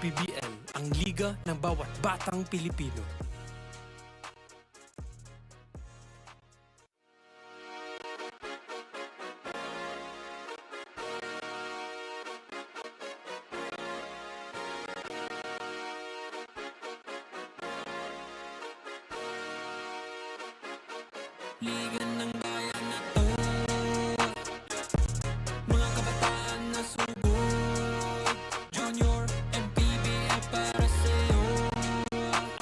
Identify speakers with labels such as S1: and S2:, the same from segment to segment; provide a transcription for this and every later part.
S1: MPBL, ang liga ng bawat batang Pilipino.
S2: Liga ng bayan na to, mga kabataan na subok, Junior, MPBL para sa'yo.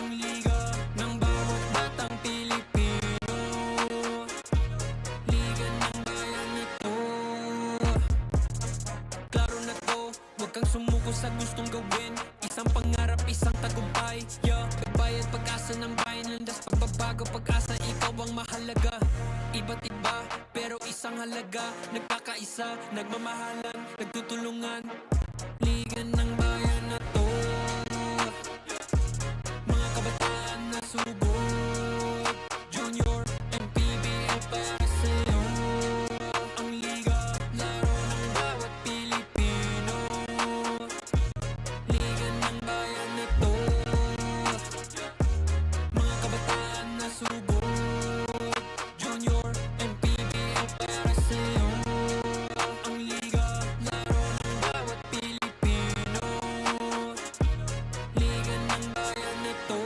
S2: Ang liga ng bawat batang Pilipino. Liga ng bayan na to, klaro na to, huwag kang sumuko sa gustong gawin. Isang pangarap, isang tagumpay, yeah. Bayad pag-asa ng bayan, landas pagbabago, pag-asa, ikaw ang mahalaga. Iba't iba, pero isang halaga. Nagkakaisa, nagmamahalan, nagtutulungan. Liga ng bayan na to, mga kabataan na subok, Junior, MPBL para sa'yo. Ang liga, laro ng bawat Pilipino. Liga ng bayan na to, mga kabataan na subok, Junior, MPBL para sa'yo. Ang liga, laro ng bawat Pilipino. Liga ng bayan na to,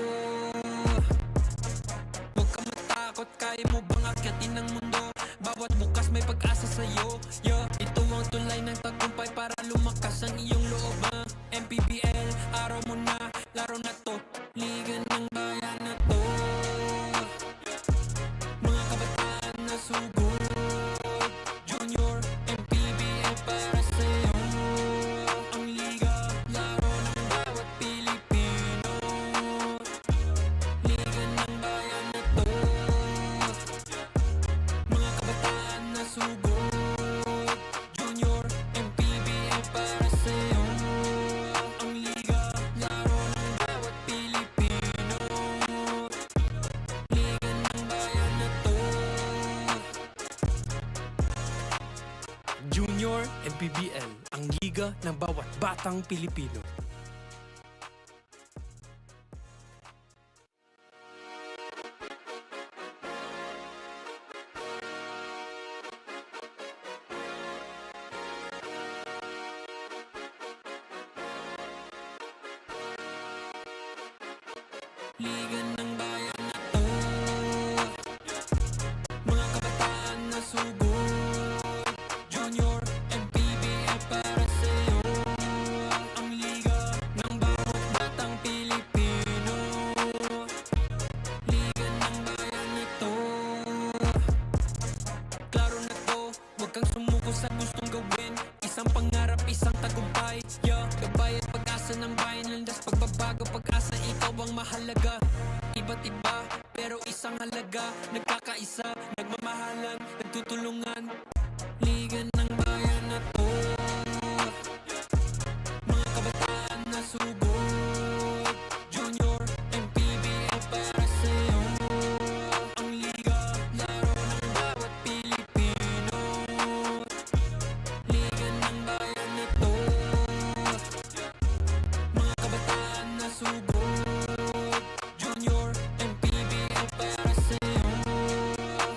S2: huwag kang matakot, kaya mo bang akyatin ang mundo? Bawat bukas may pag-asa sa'yo, yeah. Ito ang tulay ng tagumpay para lumakas ang iyong loob, MPBL, araw mo na, laro na to. Liga ng bayan na to, mga kabataan na subok, Junior, MPBL para sa'yo. Ang liga, laro ng bawat Pilipino. Liga ng bayan na to, mga kabataan na subok, Junior, MPBL para sa'yo. Ang liga, laro ng bawat Pilipino. Liga ng bayan na to.
S1: Junior MPBL, ang liga ng bawat batang Pilipino.
S2: Liga ng bayan na to, mga kabataan na subok, Junior, MPBL para sa'yo. Ang liga ng bawat batang Pilipino. Liga ng bayan na to, klaro na to, huwag kang sumuko sa gustong gawin. Isang pangarap, isang tagumpay, yeah. Kabayad pag-asa ng bayan, landas pagbabago, pag-asa, ikaw ang mahalaga. Iba't iba, pero isang halaga. Nagkakaisa, nagmamahalan, nagtutulungan. Liga ng bayan na to, mga kabataan na subok, Junior, MPBL para sa'yo. Ang liga, laro ng bawat Pilipino. Liga ng bayan na to, mga kabataan na subok, Junior, MPBL para sa'yo.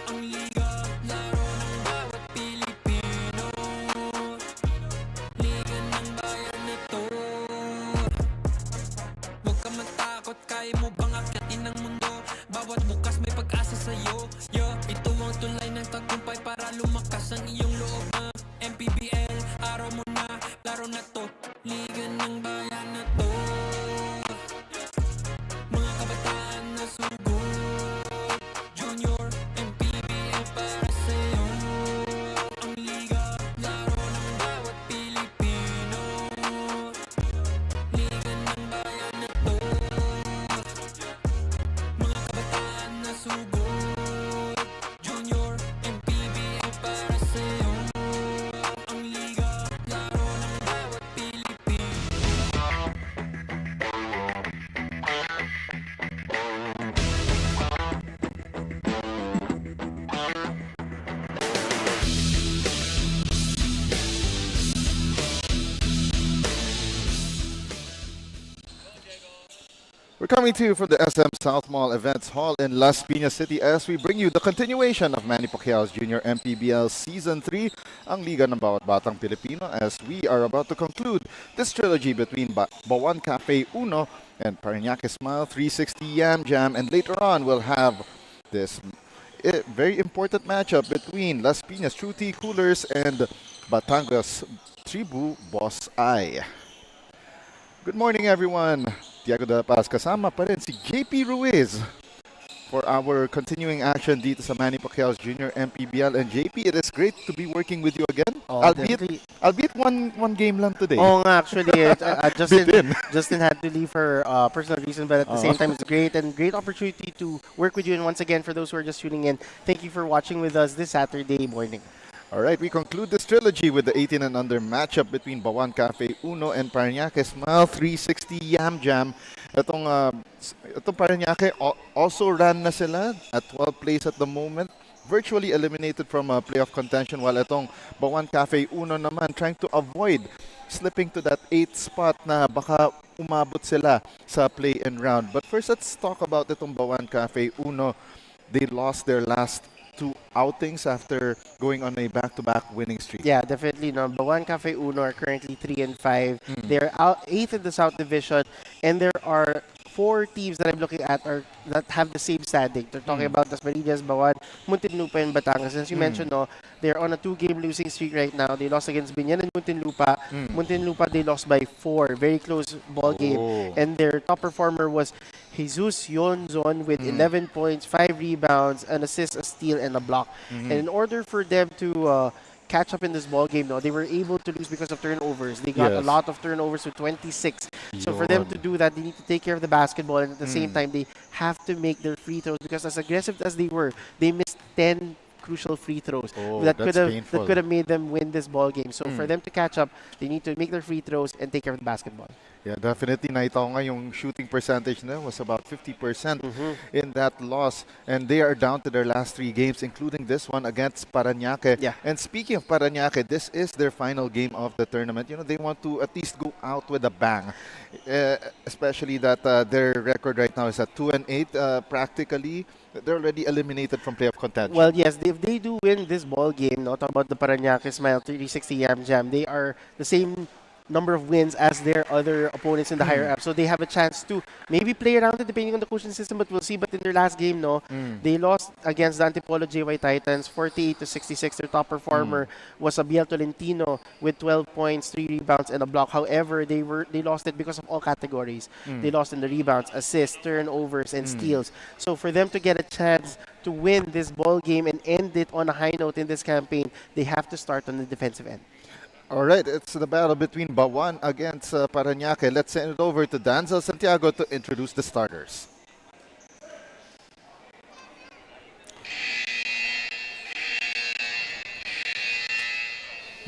S2: Ang liga, laro ng bawat Pilipino. Liga ng bayan na to, huwag kang matakot, kaya mo bang akyatin ang mundo? Bawat bukas may pag-asa sa'yo, yeah. Ito ang tulay ng tagumpay para lumakas ang iyong loob, MPBL, araw mo na, laro na to. Liga ng bayan na to, mga kabataan na subok, Junior, MPBL para sa'yo. Ang liga, laro ng bawat Pilipino. Liga ng bayan na to, mga kabataan na subok, Junior, MPBL para sa'yo.
S3: We're coming to you from the SM SOUTMALL Events Hall in Las Piñas City as we bring you the continuation of Manny Pacquiao's Junior MPBL Season 3, ang Liga ng Bawat Batang Pilipino, as we are about to conclude this trilogy between BAUAN Cafe Uno and Paranaque Smile 360 YAMJAM, and later on we'll have this very important matchup between Las Piñas True Tea Coolers and Batangas Tribu Boss I. Good morning, everyone. Tiago de la Paz, kasama pa rin si JP Ruiz for our continuing action dito sa Manny Pacquiao's Junior MPBL. And JP, it is great to be working with you again. Albeit one game lang today.
S4: Oh, actually, Justin had to leave for personal reasons, but at the same time, it's great opportunity to work with you. And once again, for those who are just tuning in, thank you for watching with us this Saturday morning.
S3: Alright, we conclude this trilogy with the 18 and under matchup between BAUAN Cafe Uno and Paranaque Smile 360 YAMJAM. Itong Paranaque also ran na sila at 12th place at the moment, virtually eliminated from playoff contention, while itong BAUAN Cafe Uno naman trying to avoid slipping to that 8th spot na baka umabot sila sa play-in round. But first, let's talk about itong BAUAN Cafe Uno. They lost their last 2 outings after going on a back-to-back winning streak.
S4: Yeah, definitely. No, BAUAN Cafe Uno are currently 3-5. They're out 8th in the South Division, and there are 4 teams that I'm looking at that have the same standing. They're talking about Dasmariñas, BAUAN, Muntinlupa, and Batangas. As you mentioned, no, they're on a 2-game losing streak right now. They lost against Binyan and Muntinlupa. Muntinlupa, they lost by 4. Very close ball game. And their top performer was Jesus Yonzon with 11 points, 5 rebounds, an assist, a steal, and a block. And in order for them to catch up in this ball game, no, they were able to lose because of turnovers. They got a lot of turnovers with 26. So for them to do that, they need to take care of the basketball, and at the same time, they have to make their free throws, because as aggressive as they were, they missed 10 crucial free throws that could have made them win this ball game. So for them to catch up, they need to make their free throws and take care of the basketball.
S3: Yeah, definitely. Nakita ko nga yung shooting percentage na was about 50% in that loss. And they are down to their last 3 games, including this one against Paranaque.
S4: Yeah.
S3: And speaking of Paranaque, this is their final game of the tournament. You know, they want to at least go out with a bang. Especially that their record right now is at 2-8 practically. They're already eliminated from playoff contention.
S4: Well, yes, if they do win this ball game, no, talk about the Paranaque Smile 360 YAMJAM, they are the same number of wins as their other opponents in the higher up. So they have a chance to maybe play around it depending on the coaching system, but we'll see. But in their last game, no, they lost against the Antipolo JY Titans 48-66. Their top performer was Abiel Tolentino with 12 points, 3 rebounds, and a block. However, they lost it because of all categories. They lost in the rebounds, assists, turnovers, and steals. So for them to get a chance to win this ball game and end it on a high note in this campaign, they have to start on the defensive end.
S3: All right, it's the battle between BAUAN against Paranaque. Let's send it over to Danzel Santiago to introduce the starters.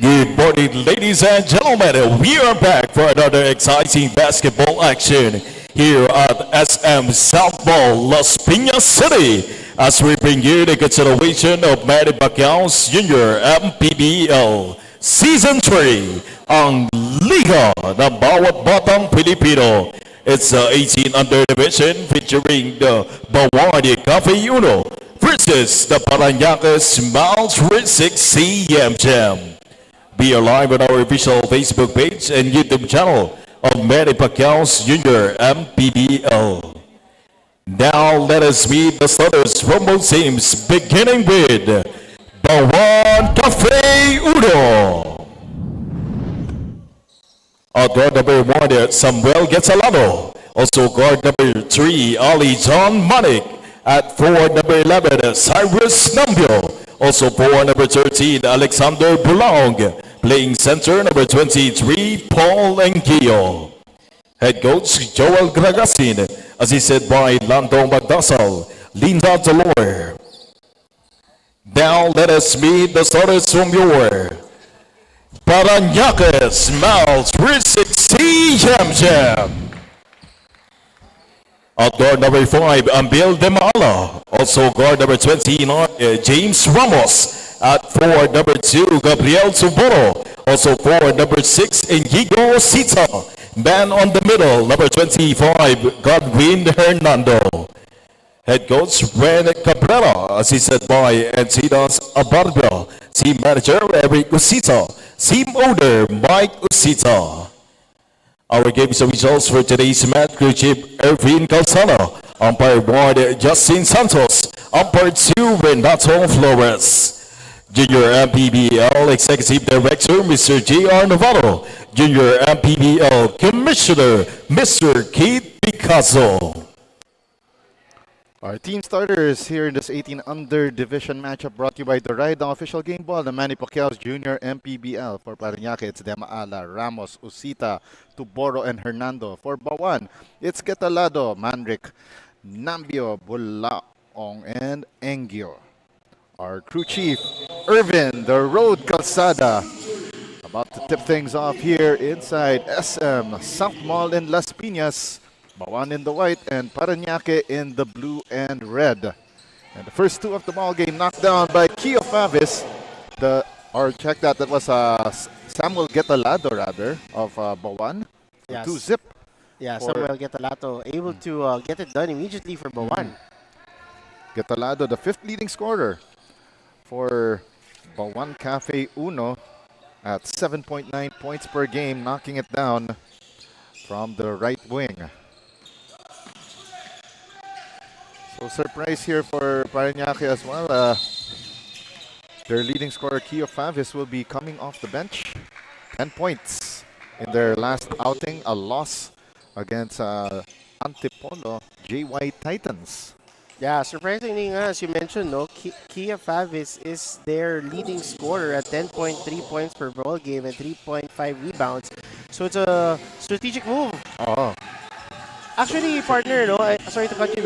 S5: Good morning, ladies and gentlemen. We are back for another exciting basketball action here at SM SOUTMALL, Las Piñas City, as we bring you the continuation of Manny Pacquiao's Junior MPBL Season 3, ang Liga ng Bawat Batang Pilipino. It's 18 under division featuring the BAUAN Cafe Uno versus the Paranaque Smile 360 YAMJAM. Be alive on our official Facebook page and YouTube channel of Manny Pacquiao's Junior MPBL. Now let us meet the starters from both teams, beginning with BAUAN Cafe Uno. At guard number 1, Samuel Getsalano. Also guard number 3, Ali John Manik. At 4, number 11, Cyrus Nambio. Also 4, number 13, Alexander Bulaong. Playing center, number 23, Paul Engio. Head coach, Joel Gragasin. Assisted by Lando Magdasal, Linda Dolor. Now let us meet the starters from your Paranaque Smile 360 YAMJAM. At guard number 5, Ambil Demala. Also guard number 29, James Ramos. At 4, number 2, Gabriel Suboro. Also 4, number 6, Inigo Sita. Man on the middle, number 25, Godwin Hernando. Head coach Ren Cabrera, assisted by Encinas Abarba. Team manager Eric Usita. Team owner Mike Usita. Our games and results for today's match: crew chief Ervin Calzano, umpire 1 Justin Santos, umpire 2 Renato Flores. Junior MPBL Executive Director Mr. J.R. Navarro, Junior MPBL Commissioner Mr. Keith Picasso.
S3: Our team starters here in this 18 under division matchup brought to you by the Ride, the official game ball, the Manny Pacquiao's Junior MPBL. For Parañaque, it's Demaala, Ramos, Usita, Tuboro, and Hernando. For BAUAN, it's Getalado, Manric, Nambio, Bulaong, and Engio. Our crew chief, Irvin, the Road Calzada, about to tip things off here inside SM SOUTMALL in Las Piñas. BAUAN in the white and Parañaque in the blue and red. And the first two of the ball game knocked down by Kio Favis. Check that was Samuel Getalado rather of BAUAN.
S4: Yes.
S3: 2-zip.
S4: Yeah,
S3: for-
S4: Samuel Getalato able to get it done immediately for BAUAN.
S3: Getalado, the fifth leading scorer for BAUAN Cafe Uno at 7.9 points per game, knocking it down from the right wing. So surprise here for Parañaque as well. Their leading scorer, Kio Favis, will be coming off the bench. 10 points in their last outing, a loss against Antipolo JY Titans.
S4: Yeah, surprisingly, as you mentioned, no, Kia Favis is their leading scorer at 10.3 points per ball game and 3.5 rebounds. So it's a strategic move.
S3: Oh,
S4: Actually, partner, sorry to cut you,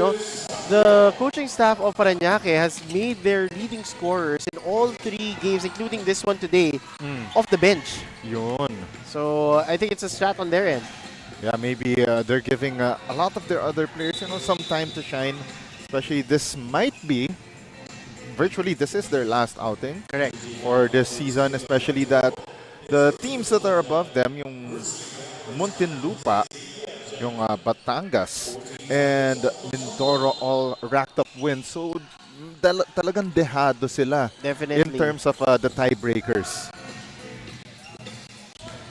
S4: the coaching staff of Parañaque has made their leading scorers in all three games, including this one today, off the bench.
S3: yun.
S4: So I think it's a strat on their end.
S3: Yeah, maybe they're giving a lot of their other players, some time to shine. Especially this might be, virtually this is their last outing.
S4: Correct.
S3: For this season, especially that the teams that are above them, yung Muntinlupa, yung Batangas, and Mindoro all racked up wins. So talagang dehado sila
S4: Definitely.
S3: in terms of the tiebreakers.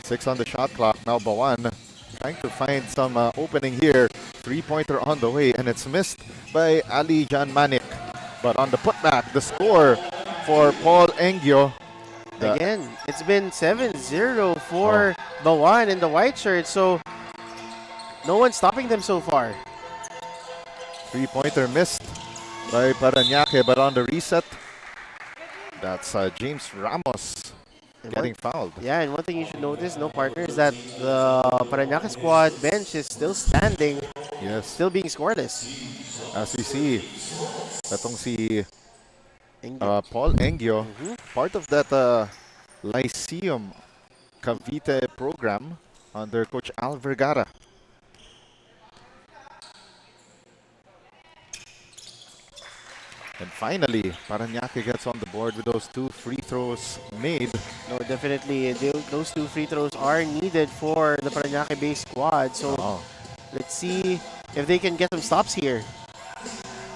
S3: 6 on the shot clock. Now BAUAN trying to find some opening here. Three-pointer on the way, and it's missed by Ali Jan Manik. But on the putback, the score for Paul Engio.
S4: Again, it's been 7-0 for BAUAN in the white shirt, so no one's stopping them so far.
S3: Three-pointer missed by Parañaque, but on the reset, that's James Ramos getting fouled.
S4: Yeah, and one thing you should notice, partner, is that the Parañaque squad bench is still standing,
S3: Yes,
S4: still being scoreless.
S3: as we see, itong si
S4: Engio.
S3: Paul Engio, part of that Lyceum Cavite program under Coach Al Vergara. And finally, Parañaque gets on the board with those two free throws made.
S4: No, definitely, those two free throws are needed for the Parañaque-based squad. So let's see if they can get some stops here.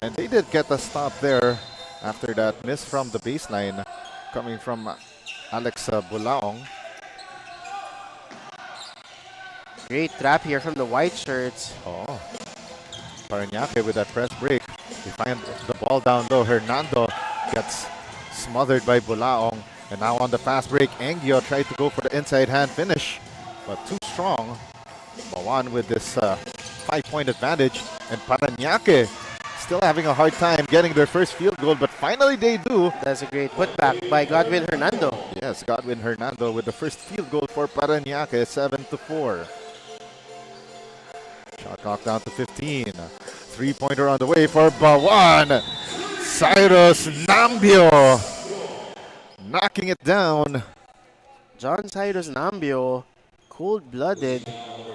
S3: And they did get a stop there after that miss from the baseline coming from Alex Bulaong.
S4: Great trap here from the white shirts.
S3: Oh, Parañaque with that press break. They find the ball down low. Hernando gets smothered by Bulaong. And now on the fast break, Engio tried to go for the inside hand finish, but too strong. BAUAN with this 5-point advantage. And Parañaque still having a hard time getting their first field goal, but finally they do.
S4: That's a great putback by Godwin Hernando.
S3: Yes, Godwin Hernando with the first field goal for Parañaque, 7-4. Shot clock down to 15. Three-pointer on the way for BAUAN. Cyrus Nambio knocking it down.
S4: John Cyrus Nambio, cold-blooded,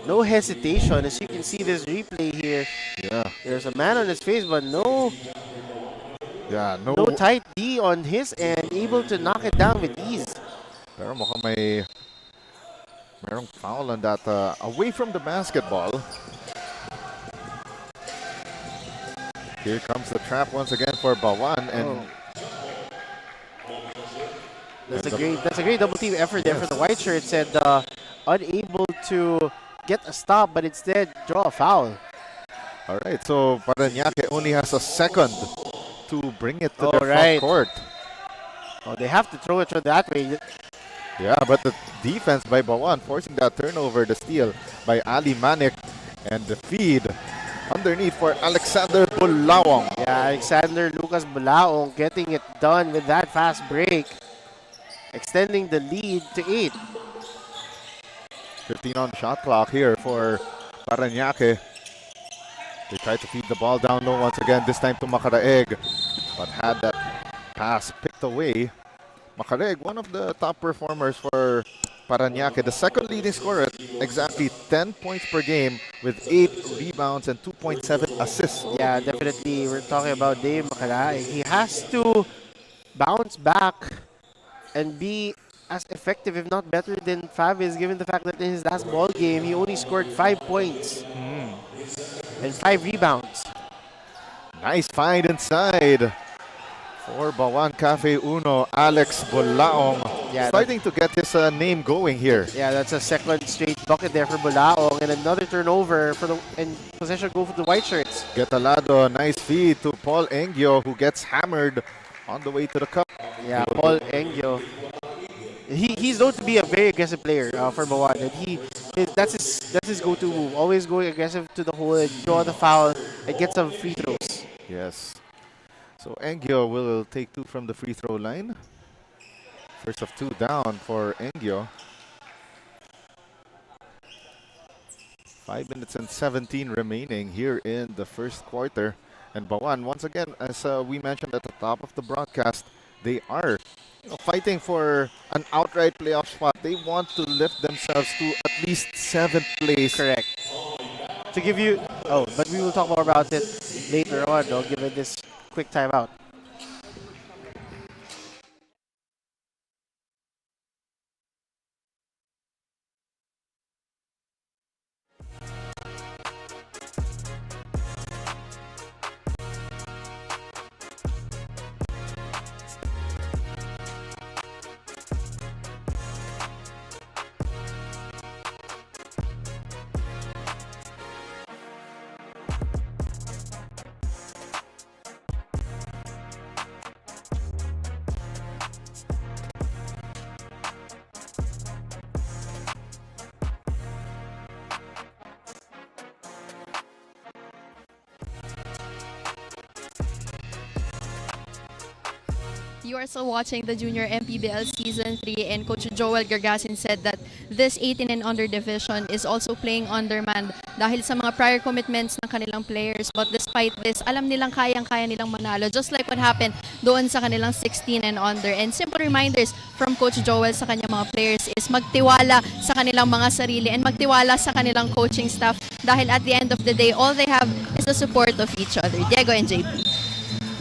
S4: no hesitation. As you can see this replay here,
S3: Yeah,
S4: there's a man on his face, but no
S3: no.
S4: tight D on his end, able to knock it down with ease.
S3: Pero mukhang may merong foul on that away from the basketball. Here comes the trap once again for BAUAN, and
S4: that's a great double team effort there for the white shirts, and unable to get a stop, but instead draw a foul.
S3: All right, so Parañaque only has a second to bring it to the front
S4: right.
S3: court.
S4: Oh, they have to throw it that way.
S3: Yeah, but the defense by BAUAN forcing that turnover, the steal by Ali Manik, and the feed underneath for Alexander Bulaong.
S4: Yeah, Alexander Lucas Bulaong getting it done with that fast break, extending the lead to 8.
S3: 15 on shot clock here for Parañaque. They try to feed the ball down low once again, this time to Macaraeg, but had that pass picked away. Macaraeg, one of the top performers for Parañaque, the second leading scorer at exactly 10 points per game with 8 rebounds and 2.7 assists.
S4: Yeah, definitely. We're talking about Dave Macaraeg. He has to bounce back and be as effective, if not better, than Favis, given the fact that in his last ball game, he only scored 5 points and 5 rebounds.
S3: Nice find inside for BAUAN Cafe Uno, Alex Bulaong.
S4: Yeah,
S3: starting to get his name going here.
S4: Yeah, that's a second straight bucket there for Bulaong, and another turnover for and possession goal for the white shirts.
S3: Getalado, nice feed to Paul Engyo, who gets hammered on the way to the cup.
S4: Yeah, Paul Engyo. He's known to be a very aggressive player for BAUAN, and that's his go-to move. Always going aggressive to the hole and draw the foul and get some free throws.
S3: Yes. So Engyo will take 2 from the free throw line. First of 2 down for Engyo. 5 minutes and 17 remaining here in the first quarter. And BAUAN, once again, as we mentioned at the top of the broadcast, they are fighting for an outright playoff spot. They want to lift themselves to at least 7th place.
S4: Correct. To give you... Oh, but we will talk more about it later on, though, given this quick timeout.
S6: You are still watching the Junior MPBL Season 3, and Coach Joel Gargasin said that this 18 and under division is also playing undermanned dahil sa mga prior commitments ng kanilang players. But despite this, alam nilang kayang-kaya nilang manalo, just like what happened doon sa kanilang 16 and under. And simple reminders from Coach Joel sa kanyang mga players is magtiwala sa kanilang mga sarili and magtiwala sa kanilang coaching staff dahil at the end of the day, all they have is the support of each other. Diego and JP.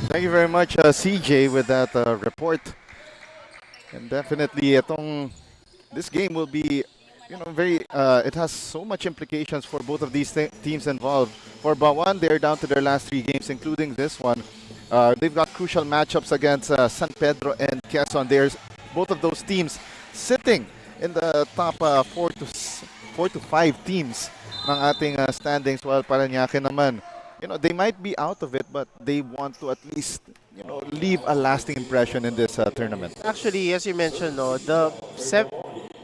S3: Thank you very much, CJ, with that report. And definitely, this game will be, very. It has so much implications for both of these teams involved. For BAUAN, they're down to their last 3 games, including this one. They've got crucial matchups against San Pedro and Quezon. There's both of those teams sitting in the top 4 to 5 teams ng ating standings. While Parañaque naman, they might be out of it, but they want to at least, leave a lasting impression in this tournament.
S4: Actually, as you mentioned, the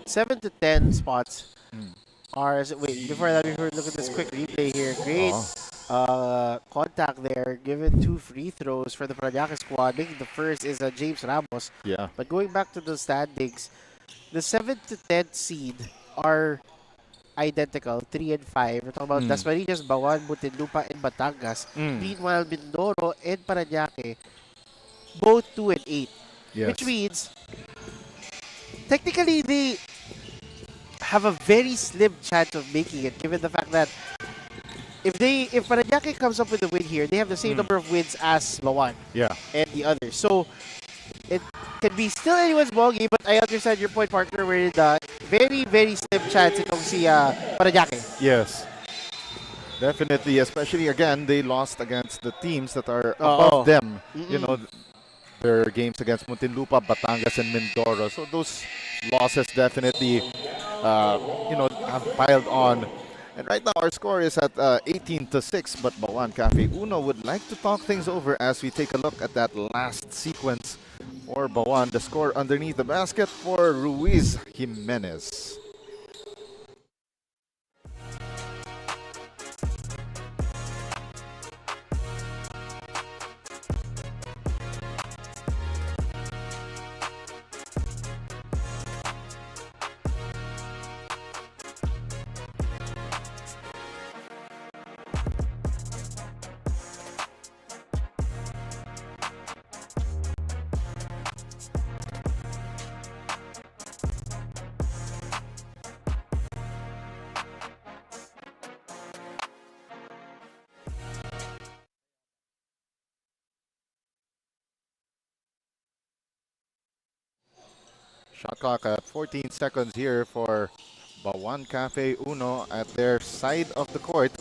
S4: 7 to 10 spots are... Wait, before we look at this quick replay here. Great contact there, given 2 free throws for the Parañaque squad. Making the first is James Ramos.
S3: Yeah.
S4: But going back to the standings, the 7 to 10 seed are identical, 3 and 5. We're talking about Dasmariñas, BAUAN, Muntinlupa, and Batangas. Meanwhile, Mindoro and Parañaque, both 2 and 8.
S3: Yes.
S4: Which means, technically, they have a very slim chance of making it, given the fact that if Parañaque comes up with a win here, they have the same number of wins as BAUAN
S3: Yeah.
S4: and the others. So, can be still anyone's ball game, but I understand your point, partner, where the very, very slim chance itong si Paranaque.
S3: Yes. Definitely, especially again, they lost against the teams that are above them. You know, their games against Muntinlupa, Batangas, and Mindoro. So those losses definitely, have piled on. And right now, our score is at 18-6. But BAUAN Cafe Uno would like to talk things over as we take a look at that last sequence for BAUAN. The score underneath the basket for Ruiz Jimenez. Shot clock at 14 seconds here for BAUAN Cafe Uno at their side of the court.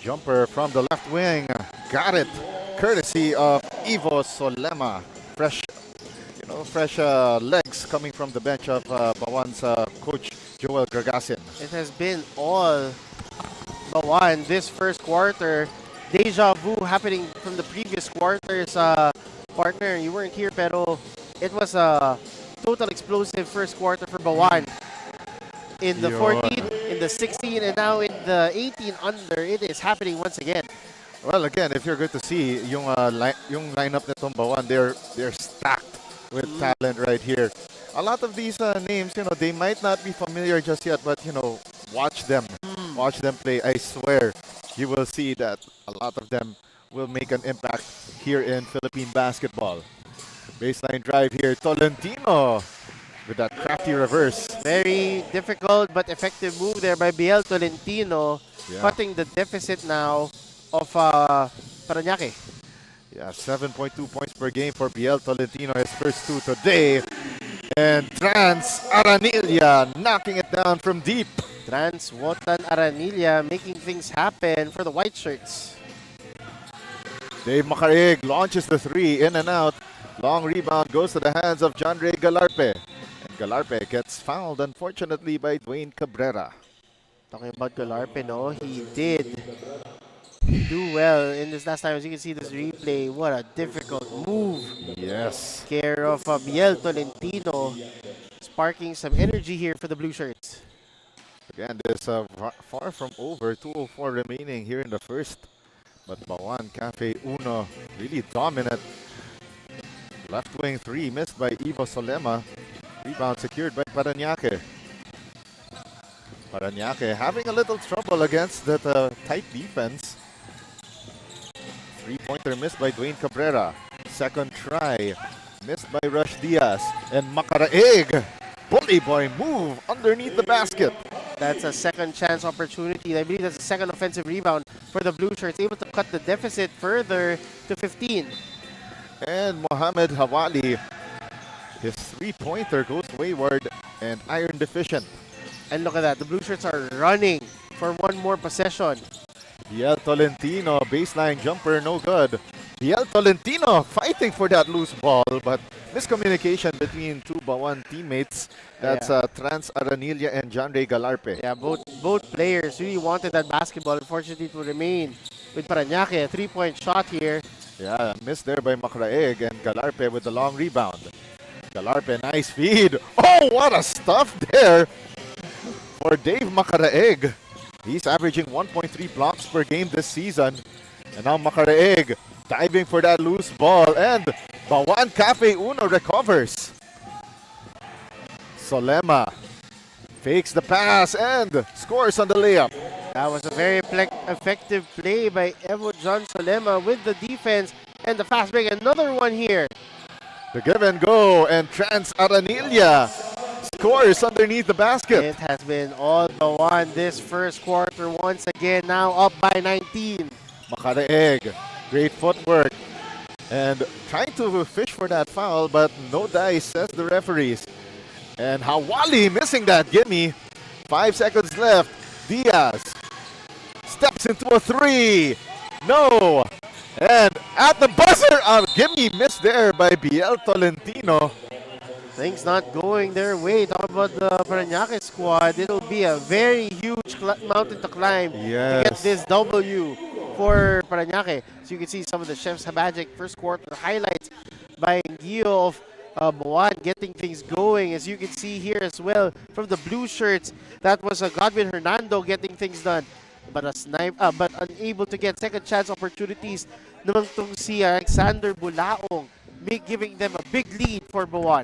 S3: Jumper from the left wing. Got it. Courtesy of Ivo Solema. Fresh legs coming from the bench of BAUAN's coach Joel Gargasin.
S4: It has been all BAUAN this first quarter. Deja vu happening from the previous quarters. Partner, you weren't here, pero it was a total explosive first quarter for BAUAN. In the 14, in the 16, and now in the 18 under, it is happening once again.
S3: Well, again, if you're good to see yung lineup nitong BAUAN, they're stacked with talent right here. A lot of these names, they might not be familiar just yet, but watch them play. I swear, you will see that a lot of them will make an impact here in Philippine basketball. Baseline drive here, Tolentino with that crafty reverse.
S4: Very difficult but effective move there by BL Tolentino, cutting the deficit now of Paranaque.
S3: Yeah, 7.2 points per game for BL Tolentino, his first two today. And Trans Aranilla knocking it down from deep.
S4: Trans Wotan Aranilla making things happen for the white shirts.
S3: Dave Macarig launches the three, in and out. Long rebound goes to the hands of John Ray Galarpe. And Galarpe gets fouled, unfortunately, by Dwayne Cabrera.
S4: Talking about Galarpe, no, he did do well in this last time. As you can see this replay, what a difficult move.
S3: Yes.
S4: Care of BL Tolentino, sparking some energy here for the blue shirts.
S3: Again, there's far from over, 2:04 remaining here in the first. But BAUAN Cafe Uno really dominant. Left wing three missed by Ivo Solema. Rebound secured by Paranaque. Paranaque having a little trouble against that tight defense. Three-pointer missed by Dwayne Cabrera. Second try missed by Rush Diaz. And Macaraig, bully boy move underneath the basket.
S4: That's a second chance opportunity. I believe that's a second offensive rebound for the blue shirts, able to cut the deficit further to 15.
S3: And Mohamed Hawali, his three-pointer goes wayward and iron deficient.
S4: And look at that, the blue shirts are running for one more possession.
S3: BL Tolentino, baseline jumper, no good. BL Tolentino fighting for that loose ball, but miscommunication between two BAUAN teammates. That's Trans Aranilla and John Ray Galarpe.
S4: Yeah, both players really wanted that basketball. Unfortunately, it will remain with Paranaque. A three-point shot here.
S3: Yeah, missed there by Macraeg, and Galarpe with the long rebound. Galarpe, nice feed. Oh, what a stuff there for Dave Macaraeg. He's averaging 1.3 blocks per game this season. And now Macaraeg diving for that loose ball, and BAUAN Cafe Uno recovers. Solema fakes the pass and scores on the layup.
S4: That was a very effective play by Evo John Solema with the defense and the fast break. Another one here.
S3: The give and go, and Trans Aranilla scores underneath the basket.
S4: It has been all BAUAN this first quarter once again, now up by 19.
S3: Macaraeg, great footwork. And trying to fish for that foul, but no dice, says the referees. And Hawali missing that gimme. 5 seconds left. Diaz steps into a three. No. And at the buzzer, a gimme missed there by Biel Tolentino.
S4: Things not going their way. Talk about the Parañaque squad. It'll be a very huge mountain to climb to get
S3: Yes.
S4: this W for Parañaque. So you can see some of the Chef's Magic first quarter highlights by Gio of BAUAN getting things going. As you can see here as well from the blue shirts, that was Godwin Hernando getting things done. But but unable to get second chance opportunities namang tong si Alexander Bulaong, giving them a big lead for BAUAN.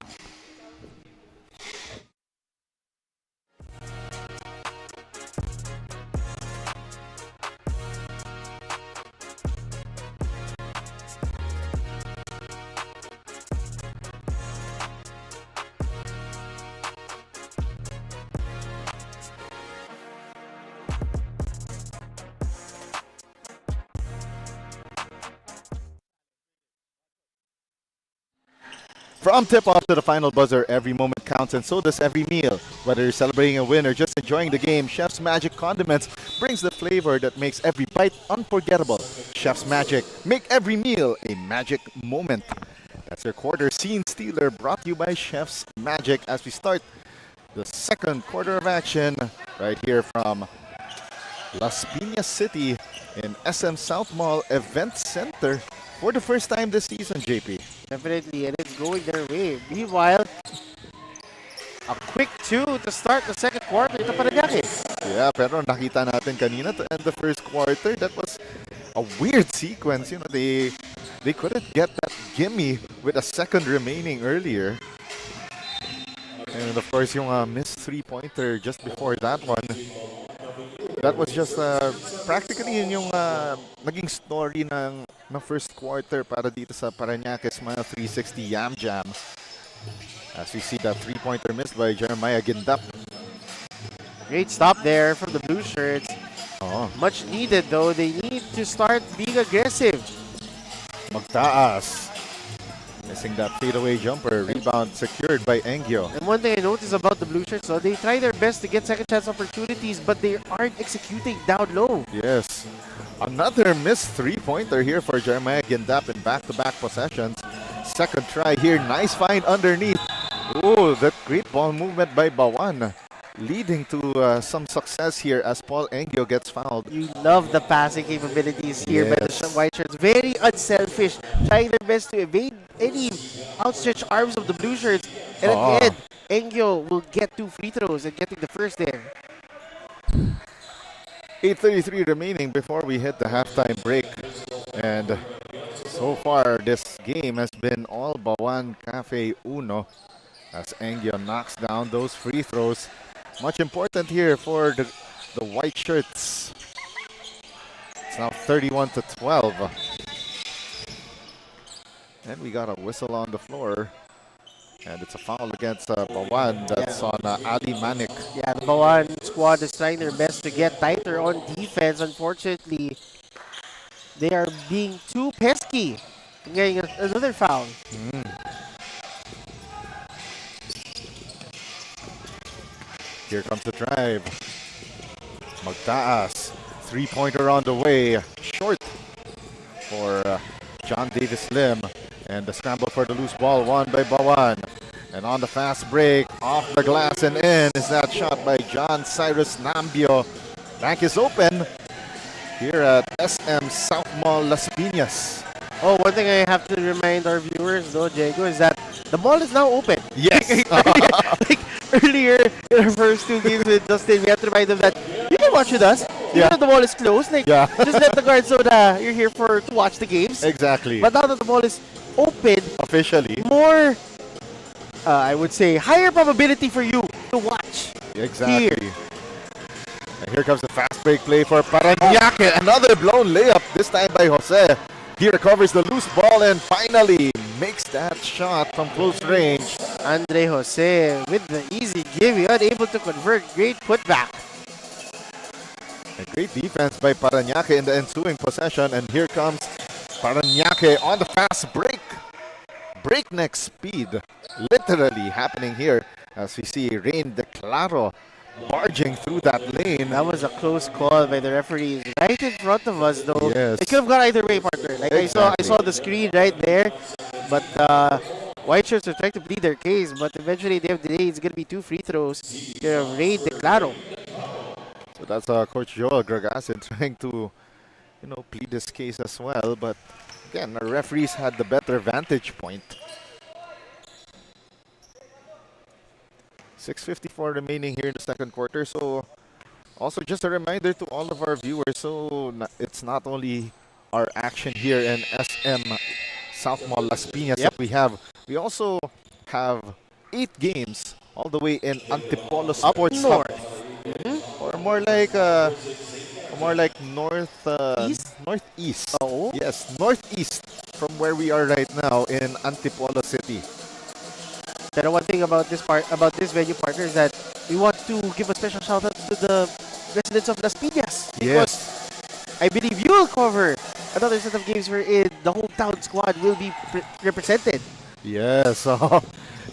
S3: From tip-off to the final buzzer, every moment counts and so does every meal. Whether you're celebrating a win or just enjoying the game, Chef's Magic Condiments brings the flavor that makes every bite unforgettable. Chef's Magic, make every meal a magic moment. That's your quarter scene stealer brought to you by Chef's Magic as we start the second quarter of action right here from Las Piñas City in SM SOUTMALL Event Center for the first time this season, JP.
S4: Definitely, and it's going their way. Meanwhile, a quick 2 to start the second quarter. Ito Parañaque.
S3: Yeah, pero nakita natin kanina to end the first quarter, that was a weird sequence. You know, they couldn't get that gimme with a second remaining earlier. And of course, yung missed three-pointer just before that one. That was just practically yun yung naging story ng first quarter para dito sa Parañaque Smile 360 YAMJAM. As we see that three-pointer missed by Jeremiah Gindap.
S4: Great stop there from the blue shirts.
S3: Oh,
S4: Much needed though. They need to start being aggressive.
S3: magtaas. Missing that fadeaway jumper. Rebound secured by Engyo.
S4: And one thing I noticed about the blue shirts, though, they try their best to get second chance opportunities, but they aren't executing down low.
S3: Yes. Another missed three-pointer here for Jeremiah Gindap in back-to-back possessions. Second try here. Nice find underneath. Oh, that great ball movement by BAUAN, leading to some success here as Paul Engyo gets fouled.
S4: You love the passing capabilities here by the
S3: Yes.
S4: white shirts. Very unselfish, trying their best to evade any outstretched arms of the blue shirts. And at the end, Engyo will get 2 free throws and getting the first there.
S3: 8:33 remaining before we hit the halftime break. And so far, this game has been all BAUAN Cafe Uno as Engyo knocks down those free throws. Much important here for the white shirts. It's now 31-12. And we got a whistle on the floor. And it's a foul against BAUAN. That's on Ali Manik.
S4: Yeah, the BAUAN squad is trying their best to get tighter on defense. Unfortunately, they are being too pesky. Getting another foul.
S3: Here comes the drive. Magtaas. Three-pointer on the way. Short for John Davis Lim. And the scramble for the loose ball won by BAUAN. And on the fast break, off the glass and in is that shot by John Cyrus Nambio. Bank is open here at SM SOUTMALL Las Piñas.
S4: Oh, one thing I have to remind our viewers, though, Diego, is that the ball is now open.
S3: Yes.
S4: like earlier in our first 2 games with Dustin, we have to remind them that you can watch with us. Even if the ball is closed, like just let the guards know that you're here to watch the games.
S3: Exactly.
S4: But now that the ball is open,
S3: Officially.
S4: more, I would say, higher probability for you to watch.
S3: Exactly.
S4: Here.
S3: And here comes the fast break play for Parañaque. Another blown layup, this time by Jose. He recovers the loose ball and finally makes that shot from close range.
S4: Andre Jose with the easy give, unable to convert. Great putback.
S3: A great defense by Parañaque in the ensuing possession. And here comes Paranaque on the fast break. Breakneck speed literally happening here as we see Rain De Claro barging through that lane.
S4: That was a close call by the referees right in front of us, though.
S3: Yes.
S4: It could have gone either way, partner. Like I saw the screen right there, but White Shirts are trying to plead their case, but eventually they have delayed. It's gonna be 2 free throws here of Rain De Claro.
S3: So that's Coach Joel Gragasin trying to, plead his case as well. But again, the referees had the better vantage point. 6:54 remaining here in the second quarter. So also just a reminder to all of our viewers, so it's not only our action here in SM SOUTMALL Las Piñas that we have. We also have 8 games all the way in Antipolo Sports Hub. Or more like northeast.
S4: Oh.
S3: Yes, northeast from where we are right now in Antipolo City.
S4: Pero one thing about this venue, partner, is that we want to give a special shout out to the residents of Las Piñas.
S3: Yes.
S4: I believe you will cover another set of games wherein the hometown squad will be represented.
S3: Yes, so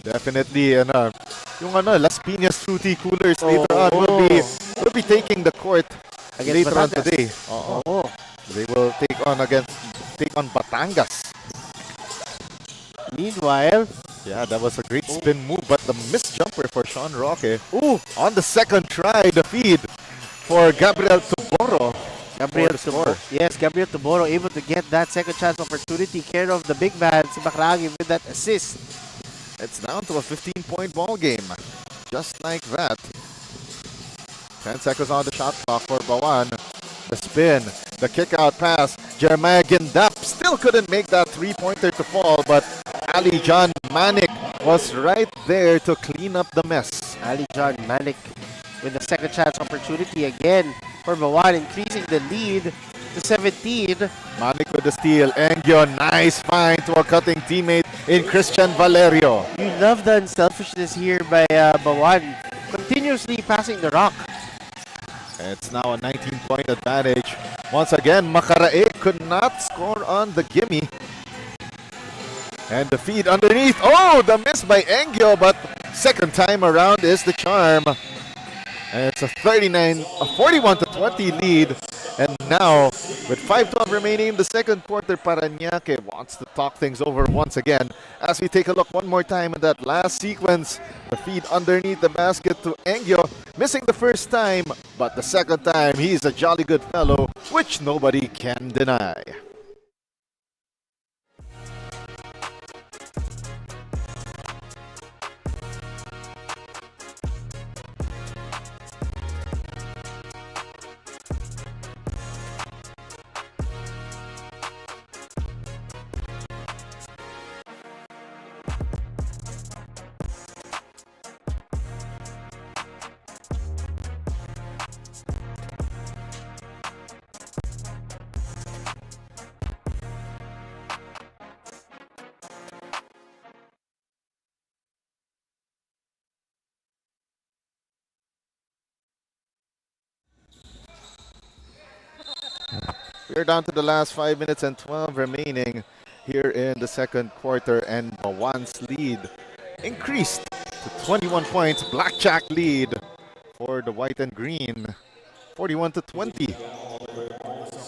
S3: definitely, yung Las Piñas Fruity Coolers later on will be taking the court
S4: Against
S3: later on
S4: Batangas.
S3: today. They will take on Batangas.
S4: Meanwhile,
S3: yeah, that was a great spin move, but the missed jumper for Sean Roque. On the second try, the feed for Gabriel Tuboro.
S4: Gabriel Tuboro able to get that second chance opportunity, care of the big man, si Bakragi, with that assist.
S3: It's down to a 15-point ball game. Just like that. 10 seconds on the shot clock for BAUAN. The spin, the kick-out pass. Jeremiah Gindap still couldn't make that three-pointer to fall, but Ali John Manik was right there to clean up the mess.
S4: Ali John Manik with the second chance opportunity again for BAUAN, increasing the lead to 17.
S3: Manik with the steal. Engyo, nice find to a cutting teammate in Christian Valerio.
S4: You love the unselfishness here by BAUAN, continuously passing the rock.
S3: It's now a 19-point advantage. Once again, Makarae could not score on the gimme. And the feed underneath. Oh, the miss by Engyo, but second time around is the charm. And it's a 41-20 lead. And now, with 5:12 remaining in the second quarter, Paranaque wants to talk things over once again. As we take a look one more time at that last sequence, the feed underneath the basket to Engyo, missing the first time, but the second time, he's a jolly good fellow, which nobody can deny. We're down to the last 5 minutes and 12 remaining here in the second quarter, and BAUAN's lead increased to 21 points. Blackjack lead for the white and green, 41-20.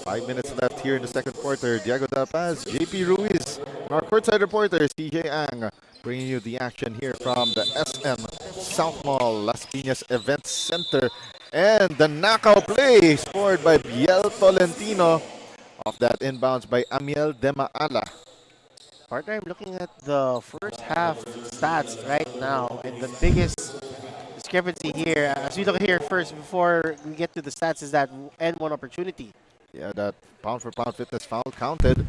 S3: 5 minutes left here in the second quarter. Diego Dapaz, JP Ruiz, and our courtside reporter CJ Ang, bringing you the action here from the SM SOUTMALL Las Piñas Event Center. And the knockout play scored by Biel Tolentino off that inbounds by Amiel Demaala.
S4: Partner, I'm looking at the first half stats right now, and the biggest discrepancy here, as we look here first before we get to the stats, is that N1 opportunity.
S3: Yeah, that pound-for-pound fitness foul counted.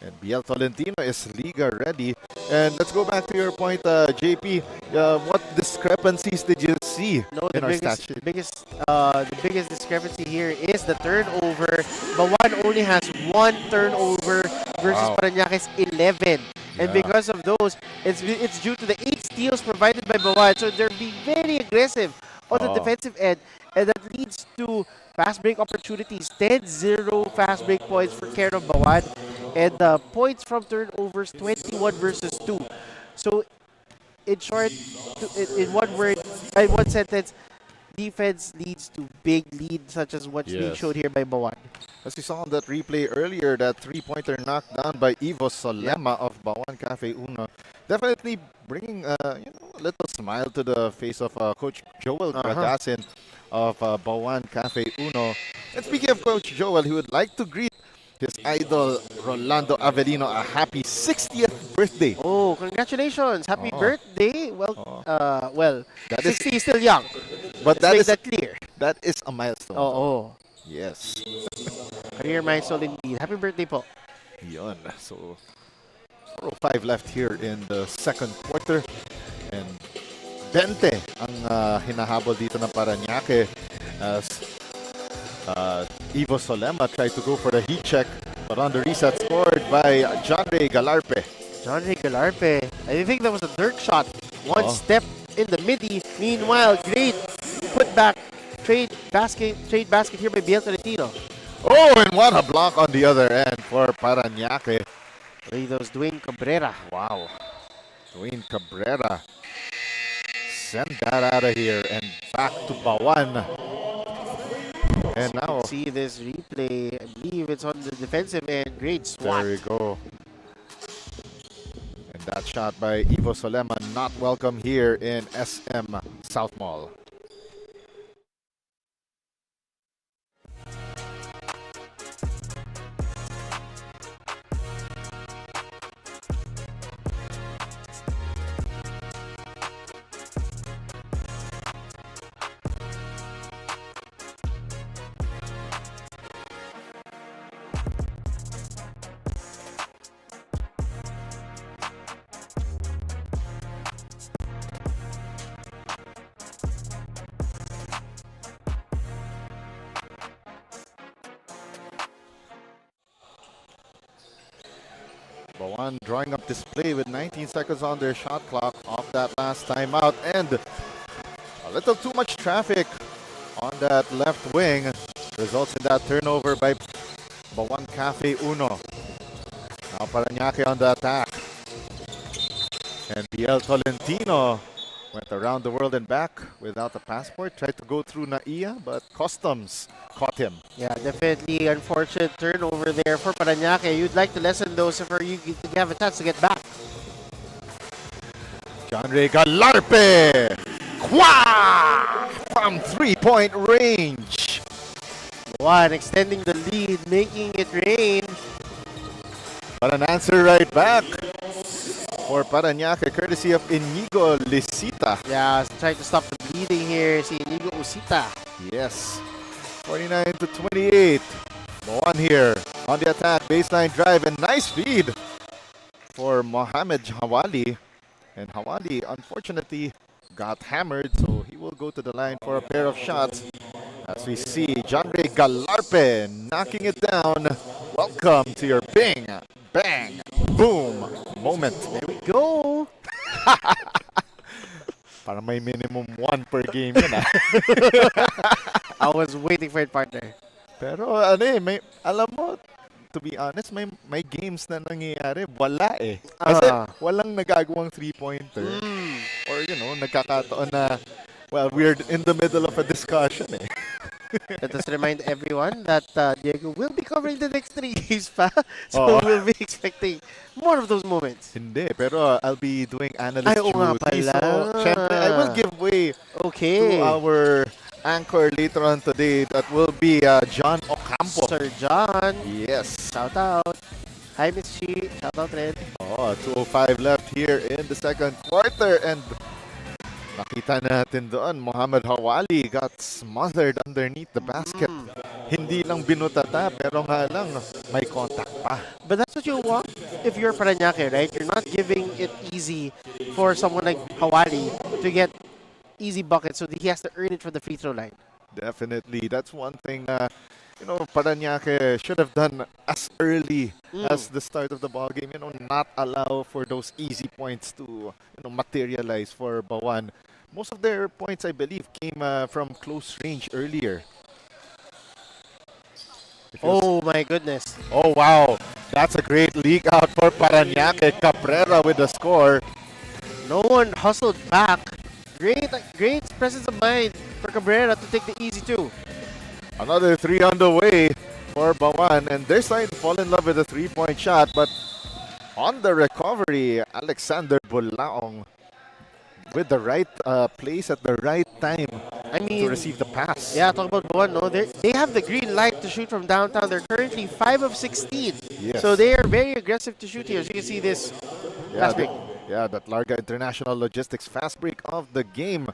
S3: And Biel Tolentino is Liga ready. And let's go back to your point, JP. What discrepancies did you see in our stat sheet?
S4: The biggest discrepancy here is the turnover. BAUAN only has 1 turnover versus Paranaque's 11. And because of those, it's due to the 8 steals provided by BAUAN. So they're being very aggressive on the defensive end. And that leads to fast break opportunities. 10-0 fast break points for care of BAUAN. And the points from turnovers, 21 versus 2. So, in short, in one word, in one sentence, defense leads to big leads such as what's being
S3: Yes.
S4: shown here by BAUAN.
S3: As we saw on that replay earlier, that three-pointer knocked down by Ivo Solema of BAUAN Cafe Uno. Definitely bringing a little smile to the face of Coach Joel Gragasin of BAUAN Cafe Uno. And speaking of Coach Joel, he would like to greet his idol Rolando Avellino a happy 60th birthday.
S4: Oh, congratulations! Happy birthday! Well,
S3: That is-
S4: 60 is still young.
S3: But
S4: Let's make that clear.
S3: that is a milestone.
S4: Oh,
S3: Yes.
S4: career milestone indeed. Happy birthday po.
S3: Yun. So, 4:05 left here in the second quarter. And 20 ang hinahabol dito ng Parañaque as Ivo Solema tried to go for the heat check, but on the reset scored by John Ray Galarpe.
S4: John Ray Galarpe. I think that was a dirt shot. One step in the midi. Meanwhile, great putback trade basket here by Biel Tolentino.
S3: Oh, and what a block on the other end for Parañaque.
S4: Those Dwayne Cabrera.
S3: Wow. Dwayne Cabrera. Send that out of here and back to BAUAN. And now,
S4: See this replay. I believe it's on the defensive end. Great swat.
S3: there we go. And that shot by Ivo Solema not welcome here in SM South Mall. BAUAN drawing up this play with 19 seconds on their shot clock off that last timeout, and a little too much traffic on that left wing results in that turnover by BAUAN Cafe Uno. Now Parañaque on the attack, and Biel Tolentino went around the world and back without a passport, tried to go through NAIA, but customs caught him.
S4: Yeah, definitely unfortunate turnover there for Parañaque. You'd like to lessen those if you have a chance to get back.
S3: John Ray Galarpe! Kwah! From three-point range.
S4: One extending the lead, making it rain.
S3: But an answer right back for Parañaque, courtesy of Inigo Lisita.
S4: Yeah, trying to stop the bleeding here. Si Inigo Usita.
S3: Yes. 49 to 28. BAUAN here on the attack. Baseline drive and nice feed for Mohamed Hawali. And Hawali, unfortunately, got hammered, so he will go to the line for a pair of shots. As we see John Ray Galarpe knocking it down. Welcome to your bing, bang, boom moment.
S4: There we go.
S3: Para may minimum one per game yun ah.
S4: I was waiting for it, partner.
S3: Pero ano eh, alam mo, to be honest, may games na nangyayari, wala eh. Kasi walang nagagawang three-pointer. Or nagkakataon na, well, we're in the middle of a discussion eh.
S4: Let us remind everyone that Diego will be covering the next 3 games pa. So we'll be expecting more of those moments.
S3: Hindi, pero I'll be doing analyst
S4: Ay, oo nga
S3: duty.
S4: pala.
S3: So, syempre, I will give way to our anchor later on today. That will be John Ocampo.
S4: Sir John.
S3: Yes.
S4: Shout out. Hi, Miss Chi. Shout out, Red.
S3: 2:05 left here in the second quarter. And nakita natin doon, Mohamed Hawali got smothered underneath the basket. Hindi lang binutata, pero nga lang, may contact pa.
S4: But that's what you want if you're Parañaque, right? You're not giving it easy for someone like Hawali to get easy buckets, so he has to earn it from the free throw line.
S3: Definitely. That's one thing Parañaque should have done as early as the start of the ball game. Not allow for those easy points to materialize for BAUAN. Most of their points, I believe, came from close range earlier.
S4: Oh my goodness.
S3: Oh, wow. That's a great leak out for Parañaque. Cabrera with the score.
S4: No one hustled back. Great presence of mind for Cabrera to take the easy two.
S3: Another three on the way for BAUAN, and they're starting to fall in love with a three-point shot, but on the recovery, Alexander Bulaong with the right place at the right time to receive the pass.
S4: Yeah, talk about BAUAN, no? They have the green light to shoot from downtown. They're currently 5 of 16.
S3: Yes.
S4: So they are very aggressive to shoot here. As you can see this fast break.
S3: That Larga International Logistics fast break of the game.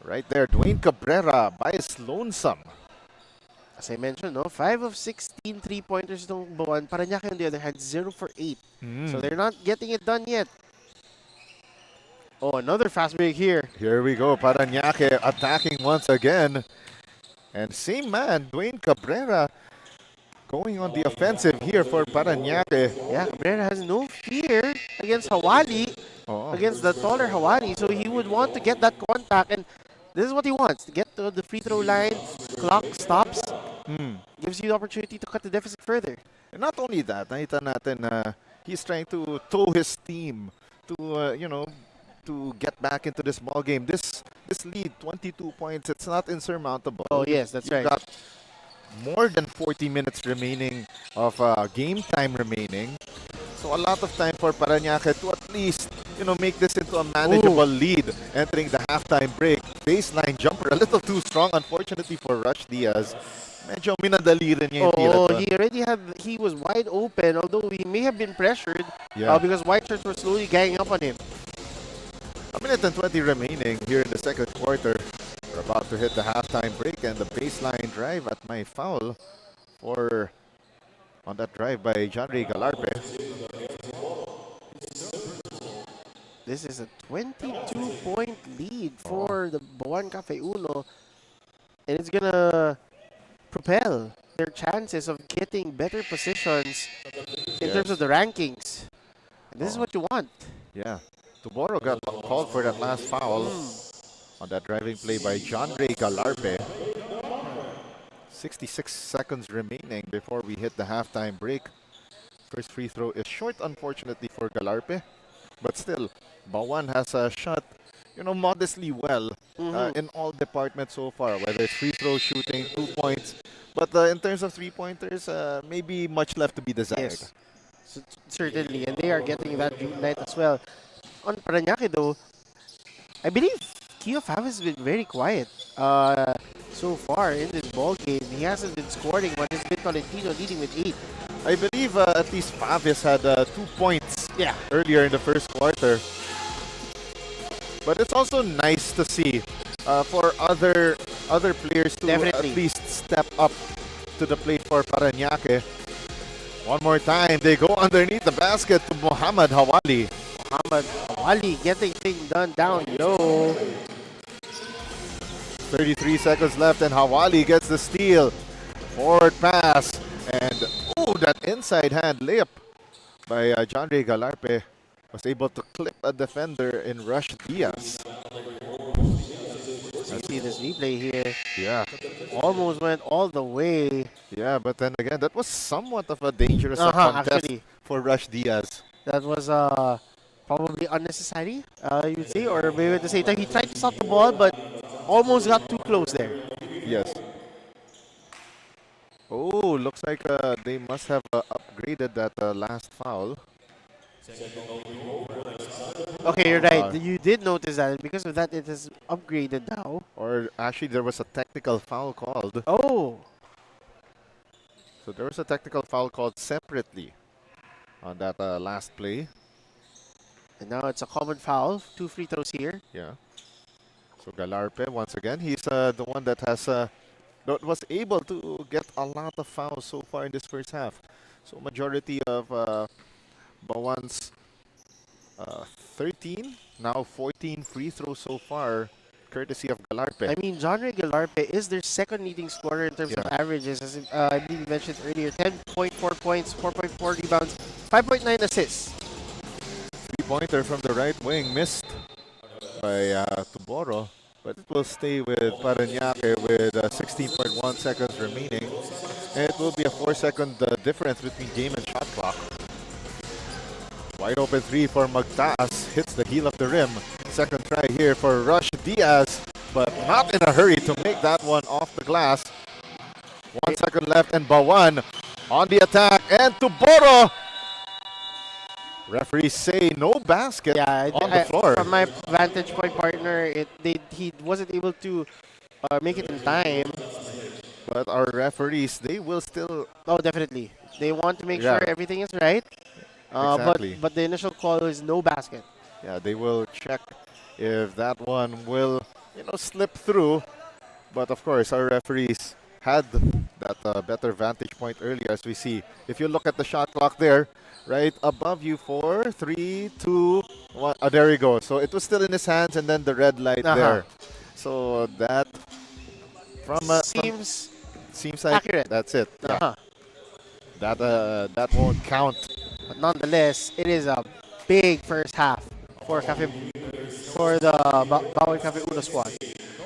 S3: Right there, Dwayne Cabrera by his lonesome.
S4: As I mentioned, no, 5 of 16 three-pointers itong BAUAN. Parañaque on the other hand, 0 for 8. So they're not getting it done yet. Oh, another fast break here.
S3: Here we go, Parañaque attacking once again. And same man, Dwayne Cabrera, going on the offensive here for Parañaque.
S4: Yeah, Cabrera has no fear against Hawali, against the taller Hawali. So he would want to get that contact, and this is what he wants, to get to the free throw line, clock stops, gives you the opportunity to cut the deficit further.
S3: And not only that, nakita natin he's trying to tow his team to, to get back into this ball game. This lead, 22 points, it's not insurmountable.
S4: Oh, yes, that's right.
S3: You've got more than 40 minutes remaining of game time remaining. So a lot of time for Parañaque to at least, make this into a manageable lead entering the halftime break. Baseline jumper, a little too strong, unfortunately for Rush Diaz. Medyo minadali rin niya yung tira to.
S4: He was wide open, although he may have been pressured because White Shirts were slowly ganging up on him.
S3: A minute and 20 remaining here in the second quarter. We're about to hit the halftime break, and the baseline drive at my foul on that drive by John Ray Galarpe.
S4: This is a 22-point lead for the BAUAN Cafe Uno, and it's gonna propel their chances of getting better positions in terms of the rankings. And this is what you want.
S3: Yeah. Tuboro got called for that last foul on that driving play by John Ray Galarpe. 66 seconds remaining before we hit the halftime break. First free throw is short, unfortunately, for Galarpe. But still, BAUAN has shot, modestly well in all departments so far, whether it's free throw shooting, 2 points. But in terms of three-pointers, maybe much left to be desired.
S4: Yes, certainly. And they are getting that green light as well. On Parañaque, though, I believe Kio Fav has been very quiet so far in this ball game. He hasn't been scoring, but it's been Tolentino leading with 8.
S3: I believe at least Favis had 2 points earlier in the first quarter. But it's also nice to see for other players to at least step up to the plate for Parañaque. One more time, they go underneath the basket to Muhammad Hawali.
S4: Muhammad Hawali getting things done down low.
S3: 33 seconds left, and Hawali gets the steal. Forward pass, and that inside hand layup by John Ray Galarpe was able to clip a defender in Rush Diaz.
S4: Let's see this replay here.
S3: Yeah.
S4: Almost went all the way.
S3: Yeah, but then again, that was somewhat of a dangerous contest
S4: actually,
S3: for Rush Diaz.
S4: That was probably unnecessary, you would say, or maybe at the same time, he tried to stop the ball, but almost got too close there.
S3: Yes. Oh, looks like they must have upgraded that last foul.
S4: Okay, you're right. You did notice that. Because of that, it is upgraded now.
S3: Or actually, there was a technical foul called.
S4: Oh.
S3: So there was a technical foul called separately on that last play.
S4: And now it's a common foul. 2 free throws here.
S3: Yeah. So Galarpe, once again, he's the one that has that was able to get a lot of fouls so far in this first half. So majority of BAUAN's 13, now 14 free throws so far, courtesy of Galarpe.
S4: I mean, John Ray Galarpe is their second leading scorer in terms of averages. As I believe you mentioned earlier, 10.4 points, 4.4 rebounds, 5.9 assists.
S3: Three-pointer from the right wing, missed by Tuboro, but it will stay with Parañaque with 16.1 seconds remaining. It will be a 4-second difference between game and shot clock. Wide open three for Magtaas. Hits the heel of the rim. Second try here for Rush Diaz, but not in a hurry to make that one off the glass. 1 second left and BAUAN on the attack, and to Boro. Referees say no basket on the floor.
S4: From my vantage point, partner, he wasn't able to make it in time.
S3: But our referees, they will still...
S4: Oh, definitely. They want to make sure everything is right.
S3: Exactly.
S4: But the initial call is no basket.
S3: Yeah, they will check if that one will, slip through. But of course, our referees had that better vantage point earlier, as we see. If you look at the shot clock there, right above you, 4, 3, 2, 1. There you go. So it was still in his hands, and then the red light there. So that seems like
S4: accurate.
S3: That's it. Yeah. That won't count.
S4: But nonetheless, it is a big first half for the BAUAN Cafe Uno squad.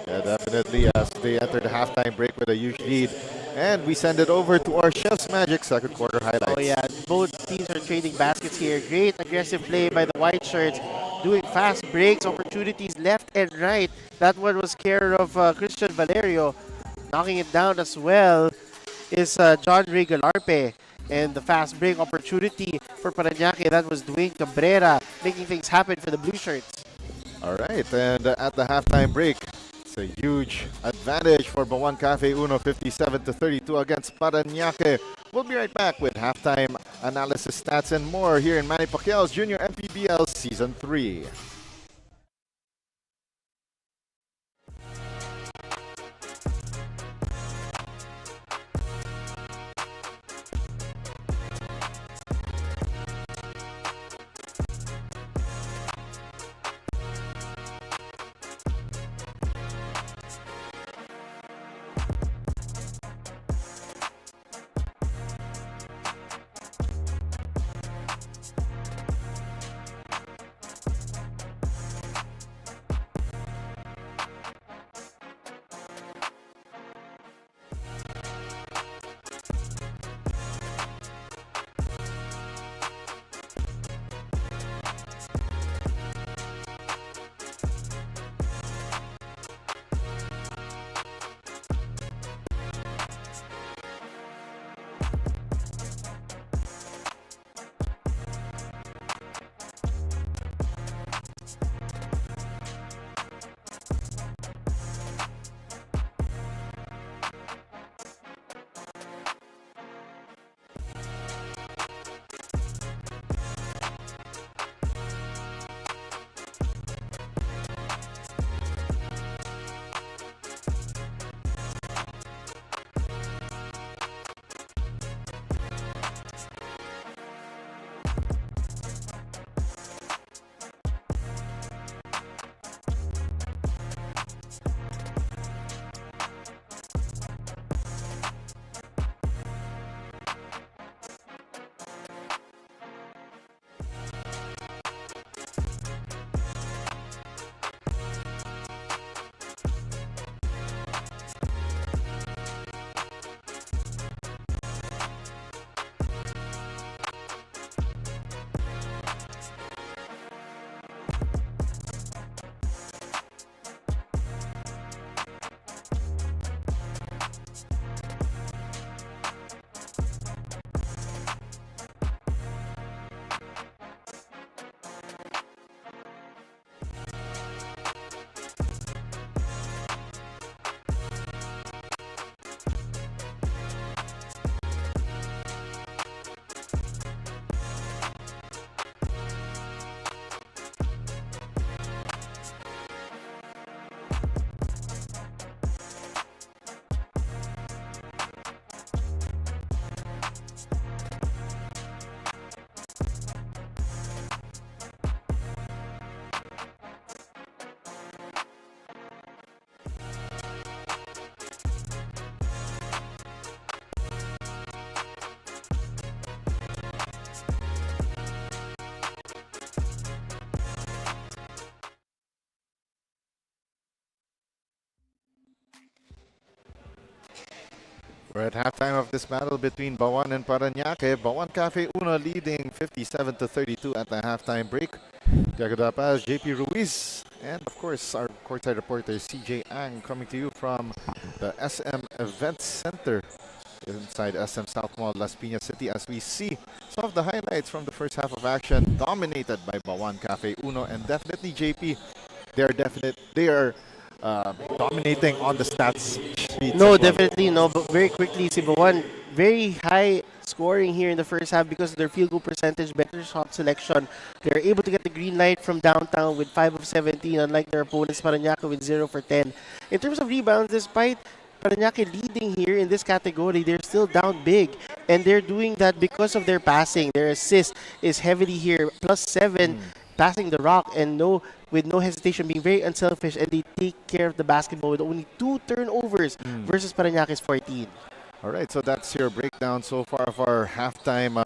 S3: Yeah, definitely, as they enter the halftime break with a huge lead. And we send it over to our Chef's Magic second quarter highlights.
S4: Oh yeah, both teams are trading baskets here. Great aggressive play by the white shirts, doing fast breaks, opportunities left and right. That one was care of Christian Valerio. Knocking it down as well is John Regalarpe. And the fast break opportunity for Parañaque, that was Dwayne Cabrera, making things happen for the blue shirts.
S3: All right, and at the halftime break, it's a huge advantage for BAUAN Cafe Uno, 57-32 against Parañaque. We'll be right back with halftime analysis, stats, and more here in Manny Pacquiao's Junior MPBL Season 3. We're at halftime of this battle between BAUAN and Parañaque. BAUAN Cafe Uno leading 57-32 at the halftime break. Diego Dapaz, JP Ruiz, and of course our courtside reporter CJ Ang coming to you from the SM Events Center inside SM Southmall, Las Piñas City, as we see some of the highlights from the first half of action dominated by BAUAN Cafe Uno, and definitely JP, they are dominating on the stats sheets.
S4: No,
S3: as well.
S4: definitely no. But very quickly, si BAUAN, very high scoring here in the first half because of their field goal percentage, better shot selection. They're able to get the green light from downtown with 5 of 17, unlike their opponents, Parañaque, with 0 for 10. In terms of rebounds, despite Parañaque leading here in this category, they're still down big. And they're doing that because of their passing. Their assist is heavily here, +7, passing the rock, and with no hesitation, being very unselfish, and they take care of the basketball with only 2 turnovers versus Parañaque's 14.
S3: All right, so that's your breakdown so far of our halftime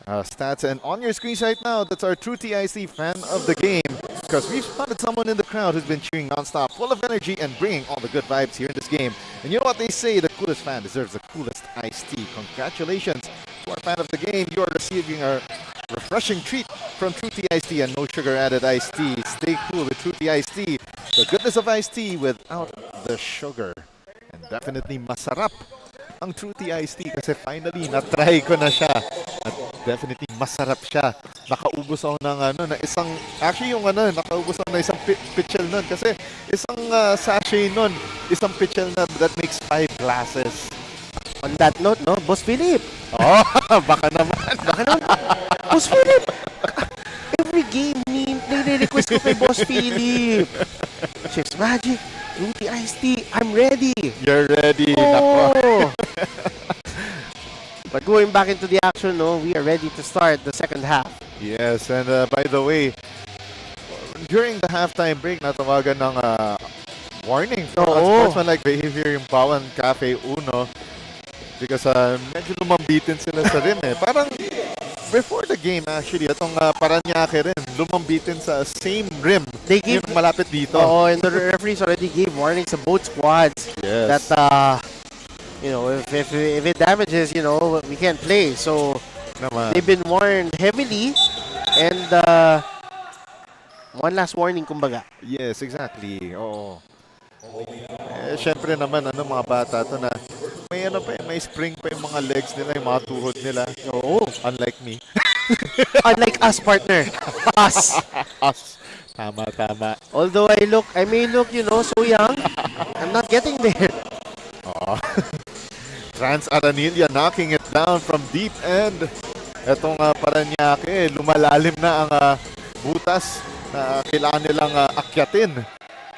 S3: stats. And on your screens right now, that's our True TIC fan of the game, because we've spotted someone in the crowd who's been cheering nonstop, full of energy and bringing all the good vibes here in this game. And you know what they say, the coolest fan deserves the coolest iced tea. Congratulations to our fan of the game. You are receiving a refreshing treat from True Tea Iced Tea and no sugar added iced tea. Stay cool with True Tea Iced Tea. The goodness of iced tea without the sugar. And definitely masarap ang True Tea Iced Tea kasi finally na-try ko na siya. At definitely masarap siya. Nakaubos ako ng nakaubos ako ng isang pitchel nun kasi isang sachet nun, isang pitchel na that makes 5 glasses.
S4: On that note, no, Boss Philip.
S3: Oh, baka naman.
S4: Boss Philip! Every game, nire-request ko kay Boss Philip. Chef's Magic, Fruity Iced Tea, I'm ready.
S3: You're ready. Nako.
S4: Oh! But going back into the action, no, we are ready to start the second half.
S3: Yes, and by the way, during the halftime break, natawagan ng warning for unsportsmanlike behavior yung BAUAN Cafe Uno because medyo lumambitin sila sa rim eh. Parang before the game actually, itong Parañaque rin, lumambitin sa same rim.
S4: They gave
S3: yung malapit dito.
S4: and the referees already gave warnings to both squads
S3: Yes.
S4: that if it damages, we can't play. So
S3: Naman.
S4: they've been warned heavily, and one last warning, kumbaga.
S3: Yes, exactly. Oo. Syempre naman, mga bata to na may spring pa yung mga legs nila, yung mga tuhod nila. Oo. Unlike me.
S4: Unlike us, partner. Us.
S3: Us. Tama.
S4: Although I may look, so young, I'm not getting there.
S3: Trans Aranilla knocking it down from deep end. Etong Parañaque, lumalalim na ang butas na kailangan nilang akyatin.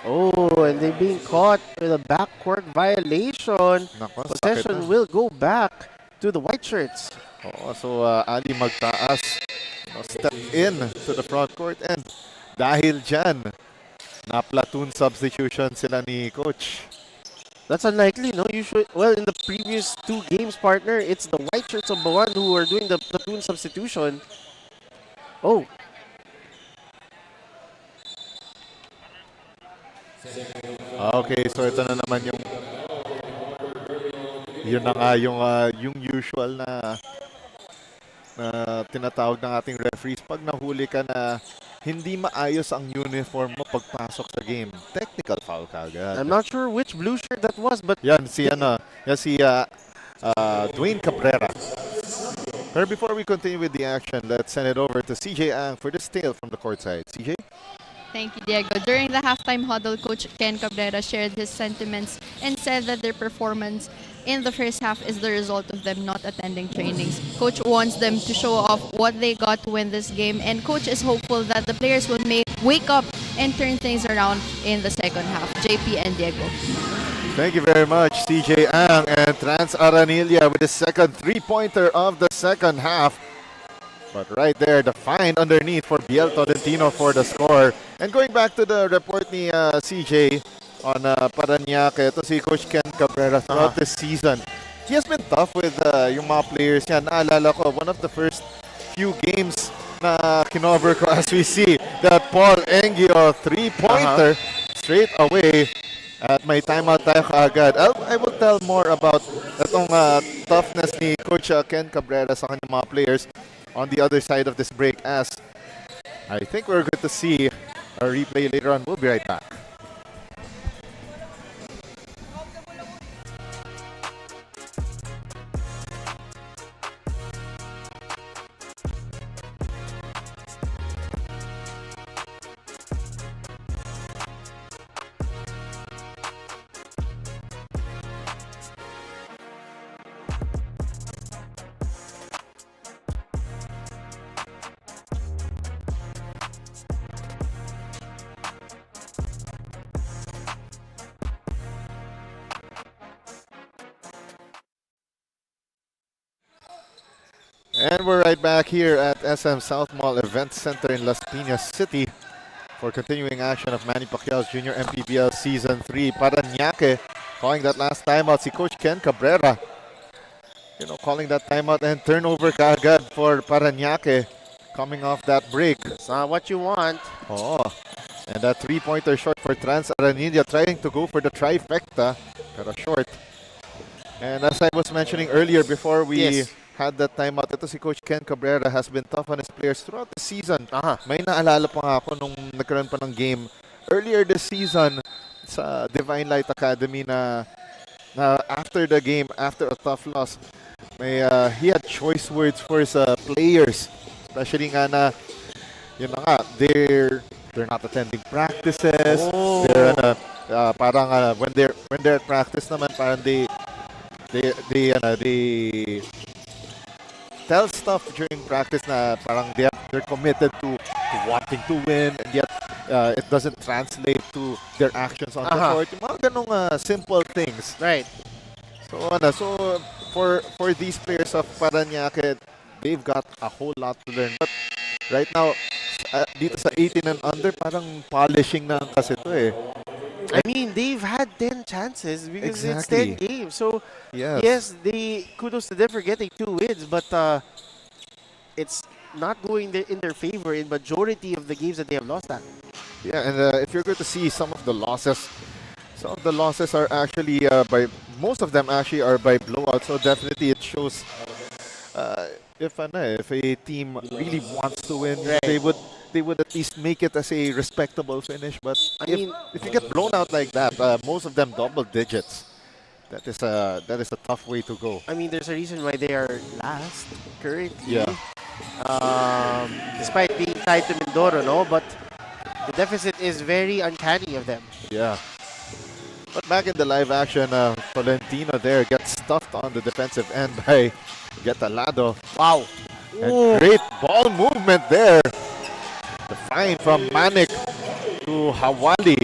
S4: Oh, and they're being caught with a backcourt violation.
S3: Nako,
S4: Possession
S3: sakit na.
S4: will go back to the white shirts.
S3: So Ali magtaas. Step in to the front court, and dahil dyan, na platoon substitution sila ni Coach.
S4: That's unlikely, no? In the previous 2 games, partner, it's the white shirts of BAUAN who are doing the platoon substitution. Oh.
S3: Okay, so ito na naman yun na nga yung usual na tinatawag ng ating referees pag nahuli ka na hindi maayos ang uniform mo pagpasok sa game. Technical foul ka agad.
S4: I'm not sure which blue shirt that was, but
S3: Yan si Dwayne Cabrera. But before we continue with the action, let's send it over to CJ Ang for this tale from the courtside. CJ?
S6: Thank you, Diego. During the halftime huddle, Coach Ken Cabrera shared his sentiments and said that their performance in the first half is the result of them not attending trainings. Coach wants them to show off what they got to win this game, and Coach is hopeful that the players will wake up and turn things around in the second half. JP and Diego.
S3: Thank you very much, CJ Ang, and Trans Aranilla with the second 3-pointer of the second half. But right there, the find underneath for Biel Tolentino for the score. And going back to the report ni CJ on Parañaque, ito si Coach Ken Cabrera throughout this season. He has been tough with yung mga players niya. Naalala ko, one of the first few games na kinover ko as we see that Paul Engio 3-pointer straight away. At may timeout tayo kaagad. I will tell more about itong toughness ni Coach Ken Cabrera sa kanyang mga players on the other side of this break, as I think we're going to see a replay later on. We'll be right back. And we're right back here at SM Southmall Event Center in Las Piñas City for continuing action of Manny Pacquiao's Junior MPBL Season 3. Paranaque calling that last timeout. Si Coach Ken Cabrera, calling that timeout and turnover kaagad for Paranaque coming off that break.
S4: It's not what you want.
S3: Oh, and that three-pointer short for Trans Aranilla, trying to go for the trifecta, pero short. And as I was mentioning earlier before we had that timeout, ito si Coach Ken Cabrera has been tough on his players throughout the season. May naalala pa nga ako nung nagkaroon pa ng game earlier this season sa Divine Light Academy na after the game, after a tough loss, he had choice words for his players. Especially nga na, they're not attending practices. They're parang when they're at practice naman, parang they tell stuff during practice na parang they're committed to wanting to win, and yet it doesn't translate to their actions on the court. Yung mga ganong simple things.
S4: Right.
S3: So for these players of Paranaque, they've got a whole lot to learn. But right now, dito sa 18 and under, parang polishing na kasi ito eh.
S4: I mean, they've had 10 chances because it's 10 games. So,
S3: yes,
S4: kudos to them for getting 2 wins, but it's not going in their favor in majority of the games that they have lost at.
S3: Yeah, and if you're going to see some of the losses are actually most of them actually are by blowout. So definitely it shows if a team really wants to win, they would at least make it as a respectable finish. But if you get blown out like that, most of them double digits, that is a tough way to go.
S4: I mean, there's a reason why they are last currently.
S3: Yeah.
S4: Despite being tied to Mindoro, no? But the deficit is very uncanny of them.
S3: Yeah. But back in the live action, Tolentino there gets stuffed on the defensive end by Getalado.
S4: Wow.
S3: And great ball movement there. The find from Manik to Hawali.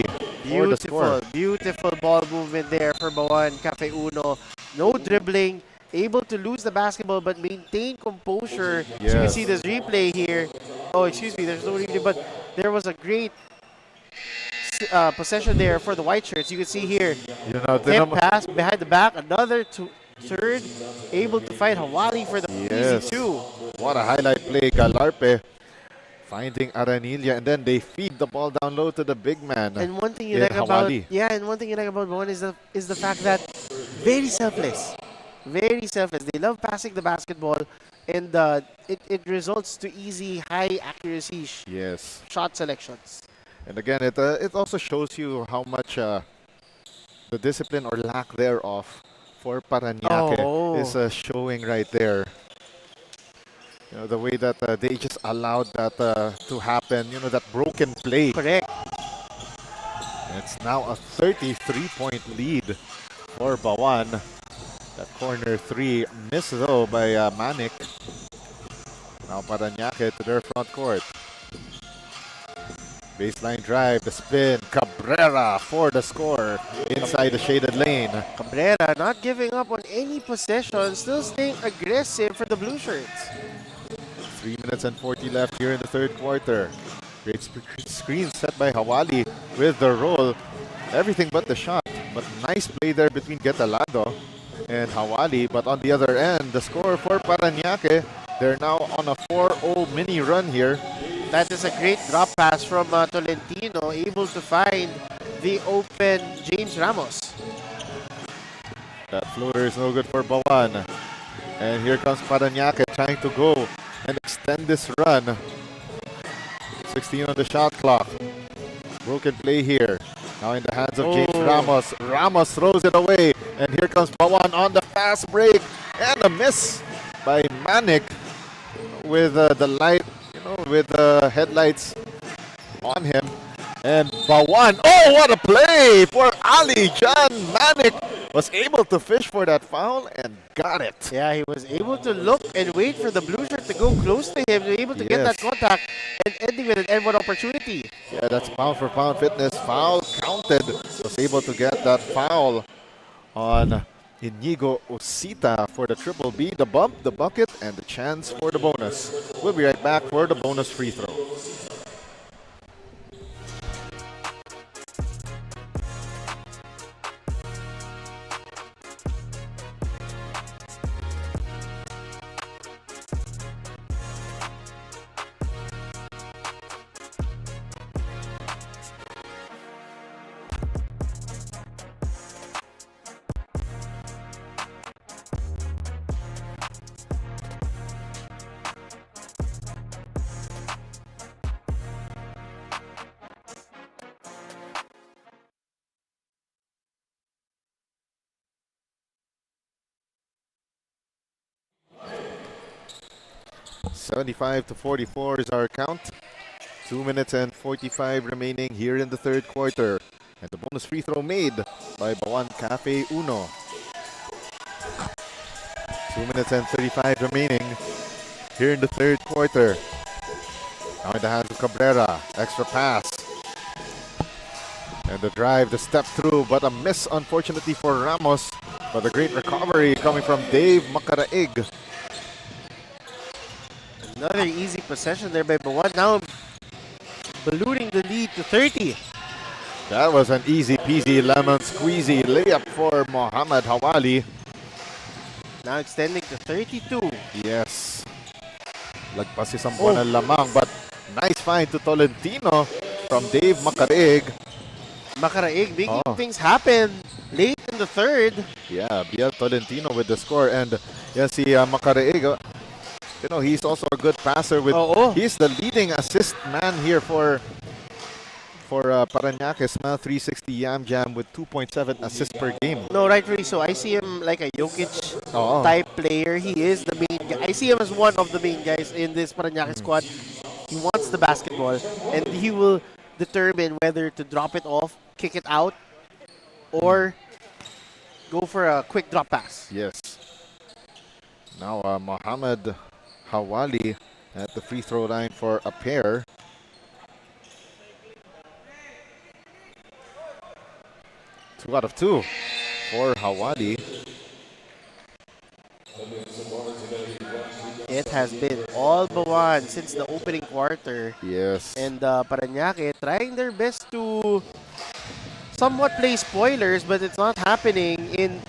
S4: Beautiful ball movement there for BAUAN Cafe Uno. No dribbling, able to lose the basketball but maintain composure. So you can see this replay here. Oh, excuse me, there's no replay, but there was a great possession there for the white shirts. You can see here, hip pass behind the back, another third, able to find Hawali for the easy 2.
S3: What a highlight play, Galarpe finding Aranilla, and then they feed the ball down low to the big man.
S4: And one thing you like about BAUAN is the fact that very selfless. They love passing the basketball, and it results to easy, high accuracy shot selections.
S3: And again, it also shows you how much the discipline or lack thereof for Paranaque is showing right there. The way that they just allowed that to happen, that broken play.
S4: Correct.
S3: It's now a 33-point lead for BAUAN. That corner 3 missed though by Manik. Now Paranaque to their front court. Baseline drive, the spin, Cabrera for the score inside the shaded lane.
S4: Cabrera not giving up on any possession, still staying aggressive for the blue shirts.
S3: 3 minutes and 40 left here in the third quarter. Great screen set by Hawali with the roll. Everything but the shot. But nice play there between Getalado and Hawali. But on the other end, the score for Paranaque. They're now on a 4-0 mini run here.
S4: That is a great drop pass from Tolentino, able to find the open James Ramos.
S3: That floater is no good for BAUAN. And here comes Parañaque trying to go and extend this run. 16 on the shot clock. Broken play here. Now in the hands of James Ramos. Ramos throws it away. And here comes BAUAN on the fast break. And a miss by Manik with the light, with the headlights on him. And BAUAN, oh, what a play for Ali John Manik. Was able to fish for that foul and got it.
S4: Yeah, he was able to look and wait for the blue shirt to go close to him, to be able to get that contact and ending with an N1 opportunity.
S3: Yeah, that's pound for pound fitness. Foul counted. Was able to get that foul on Inigo Osita for the triple B, the bump, the bucket, and the chance for the bonus. We'll be right back for the bonus free throw. (75-44) is our count. 2 minutes and 45 remaining here in the third quarter. And the bonus free throw made by BAUAN Cafe Uno. 2 minutes and 35 remaining here in the third quarter. Now in the hands of Cabrera. Extra pass. And the drive, the step through, but a miss unfortunately for Ramos. But a great recovery coming from Dave Macaraig.
S4: Another easy possession there by BAUAN. Now ballooning the lead to 30.
S3: That was an easy peasy lemon squeezy layup for Mohamed Hawali.
S4: Now extending to 32.
S3: Yes. Lagpas isang buwan na lamang, but nice find to Tolentino from Dave Macaraig.
S4: Macaraig making things happen late in the third.
S3: Yeah, Biel Tolentino with the score. And yeah, si Macaraig, he's also a good passer. He's the leading assist man here for Parañaque. Smell 360 YAMJAM with 2.7 assists per game.
S4: No, rightfully so. I see him like a Jokic type player. He is the main guy. I see him as one of the main guys in this Parañaque squad. He wants the basketball, and he will determine whether to drop it off, kick it out, or go for a quick drop pass.
S3: Yes. Now Mohamed Hawali at the free throw line for a pair. Two out of two for Hawali.
S4: It has been all BAUAN since the opening quarter.
S3: Yes.
S4: And Parañaque trying their best to somewhat play spoilers, but it's not happening in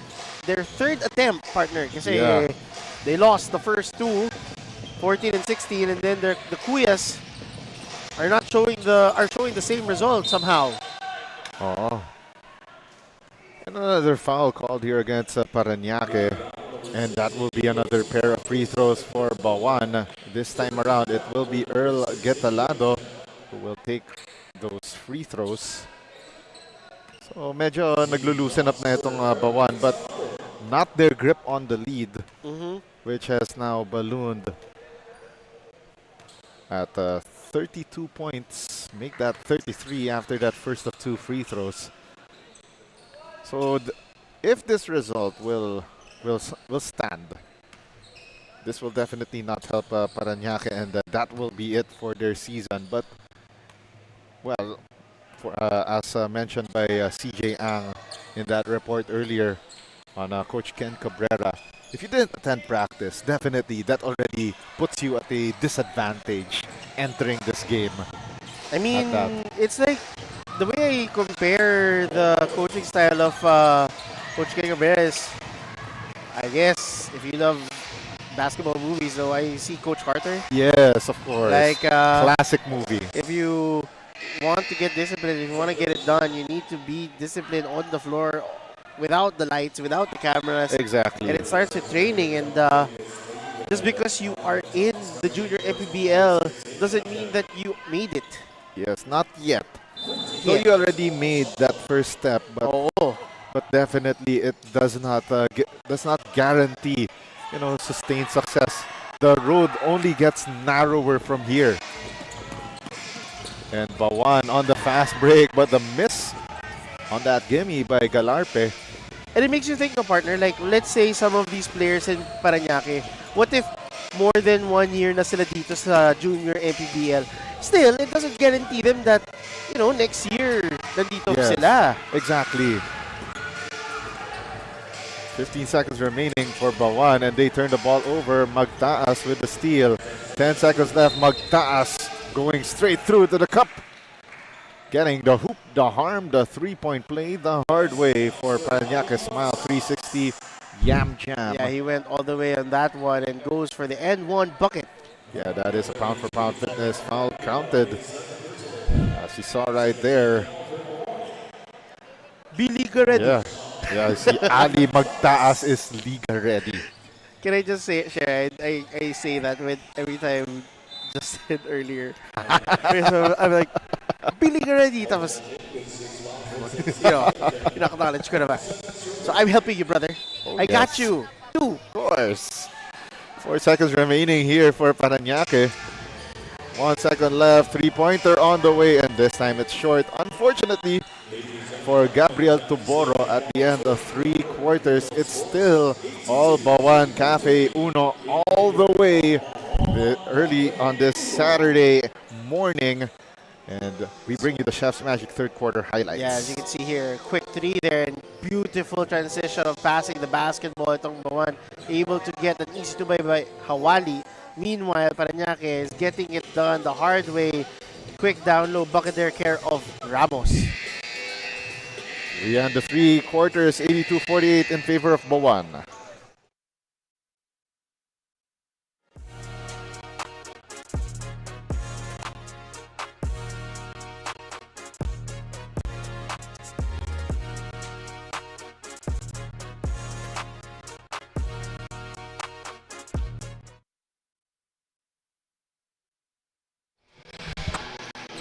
S4: their third attempt, partner. Kasi they lost the first two, 14 and 16, and then the Kuyas are not showing the same result somehow.
S3: And another foul called here against Parañaque, and that will be another pair of free throws for BAUAN. This time around, it will be Earl Getalado who will take those free throws. So medyo naglulusen up na itong BAUAN, but not their grip on the lead, which has now ballooned at 32 points. Make that 33 after that first of two free throws. So if this result will stand, this will definitely not help Parañaque, and that will be it for their season. But well, as mentioned by CJ Ang in that report earlier on Coach Ken Cabrera, if you didn't attend practice, definitely that already puts you at a disadvantage entering this game.
S4: I mean, it's like the way I compare the coaching style of Coach Ken Cabrera is, I guess, if you love basketball movies, though, I see Coach Carter.
S3: Yes, of course.
S4: Like
S3: classic movie.
S4: If you want to get disciplined, if you want to get it done, you need to be disciplined on the floor without the lights, without the cameras.
S3: Exactly.
S4: And it starts with training. And just because you are in the junior MPBL doesn't mean that you made it.
S3: Yes, not yet. So
S4: Yet.
S3: you already made that first step, but
S4: Oh,
S3: but definitely it does not guarantee, sustained success. The road only gets narrower from here. And BAUAN on the fast break, but the miss on that gimme by Galarpe.
S4: and it makes you think, no, partner, like, let's say some of these players in Parañaque, what if more than 1 year na sila dito sa junior MPBL? Still, it doesn't guarantee them that, next year, nandito
S3: Yes.
S4: sila.
S3: Exactly. 15 seconds remaining for BAUAN, and they turn the ball over. Magtaas with the steal. 10 seconds left. Magtaas going straight through to the cup. Getting the hoop, the harm, the three-point play the hard way for Parañaque. Smile 360. YAMJAM.
S4: Yeah, he went all the way on that one and goes for the N1 bucket.
S3: Yeah, that is a pound-for-pound fitness foul counted. As you saw right there.
S4: Be Liga ready.
S3: Yeah, si Ali Magtaas is Liga ready.
S4: Can I just share? I say that with every time just said earlier. So I'm like, be Liga ready. Tapos, pinaka-knowledge ko na ba? So I'm helping you, brother.
S3: Oh,
S4: I got
S3: yes.
S4: you. Two.
S3: Of course. 4 seconds remaining here for Parañaque. 1 second left. Three-pointer on the way, and this time it's short. Unfortunately for Gabriel Tuboro at the end of 3 quarters, it's still all BAUAN Cafe Uno all the way early on this Saturday morning. And we bring you the Chef's Magic third quarter highlights.
S4: Yeah, as you can see here, quick three there and beautiful transition of passing the basketball. Itong BAUAN able to get an easy two by Hawali. Meanwhile, Parañaque is getting it done the hard way. Quick down low bucket there, care of Ramos.
S3: We end the 3 quarters 82-48 in favor of BAUAN.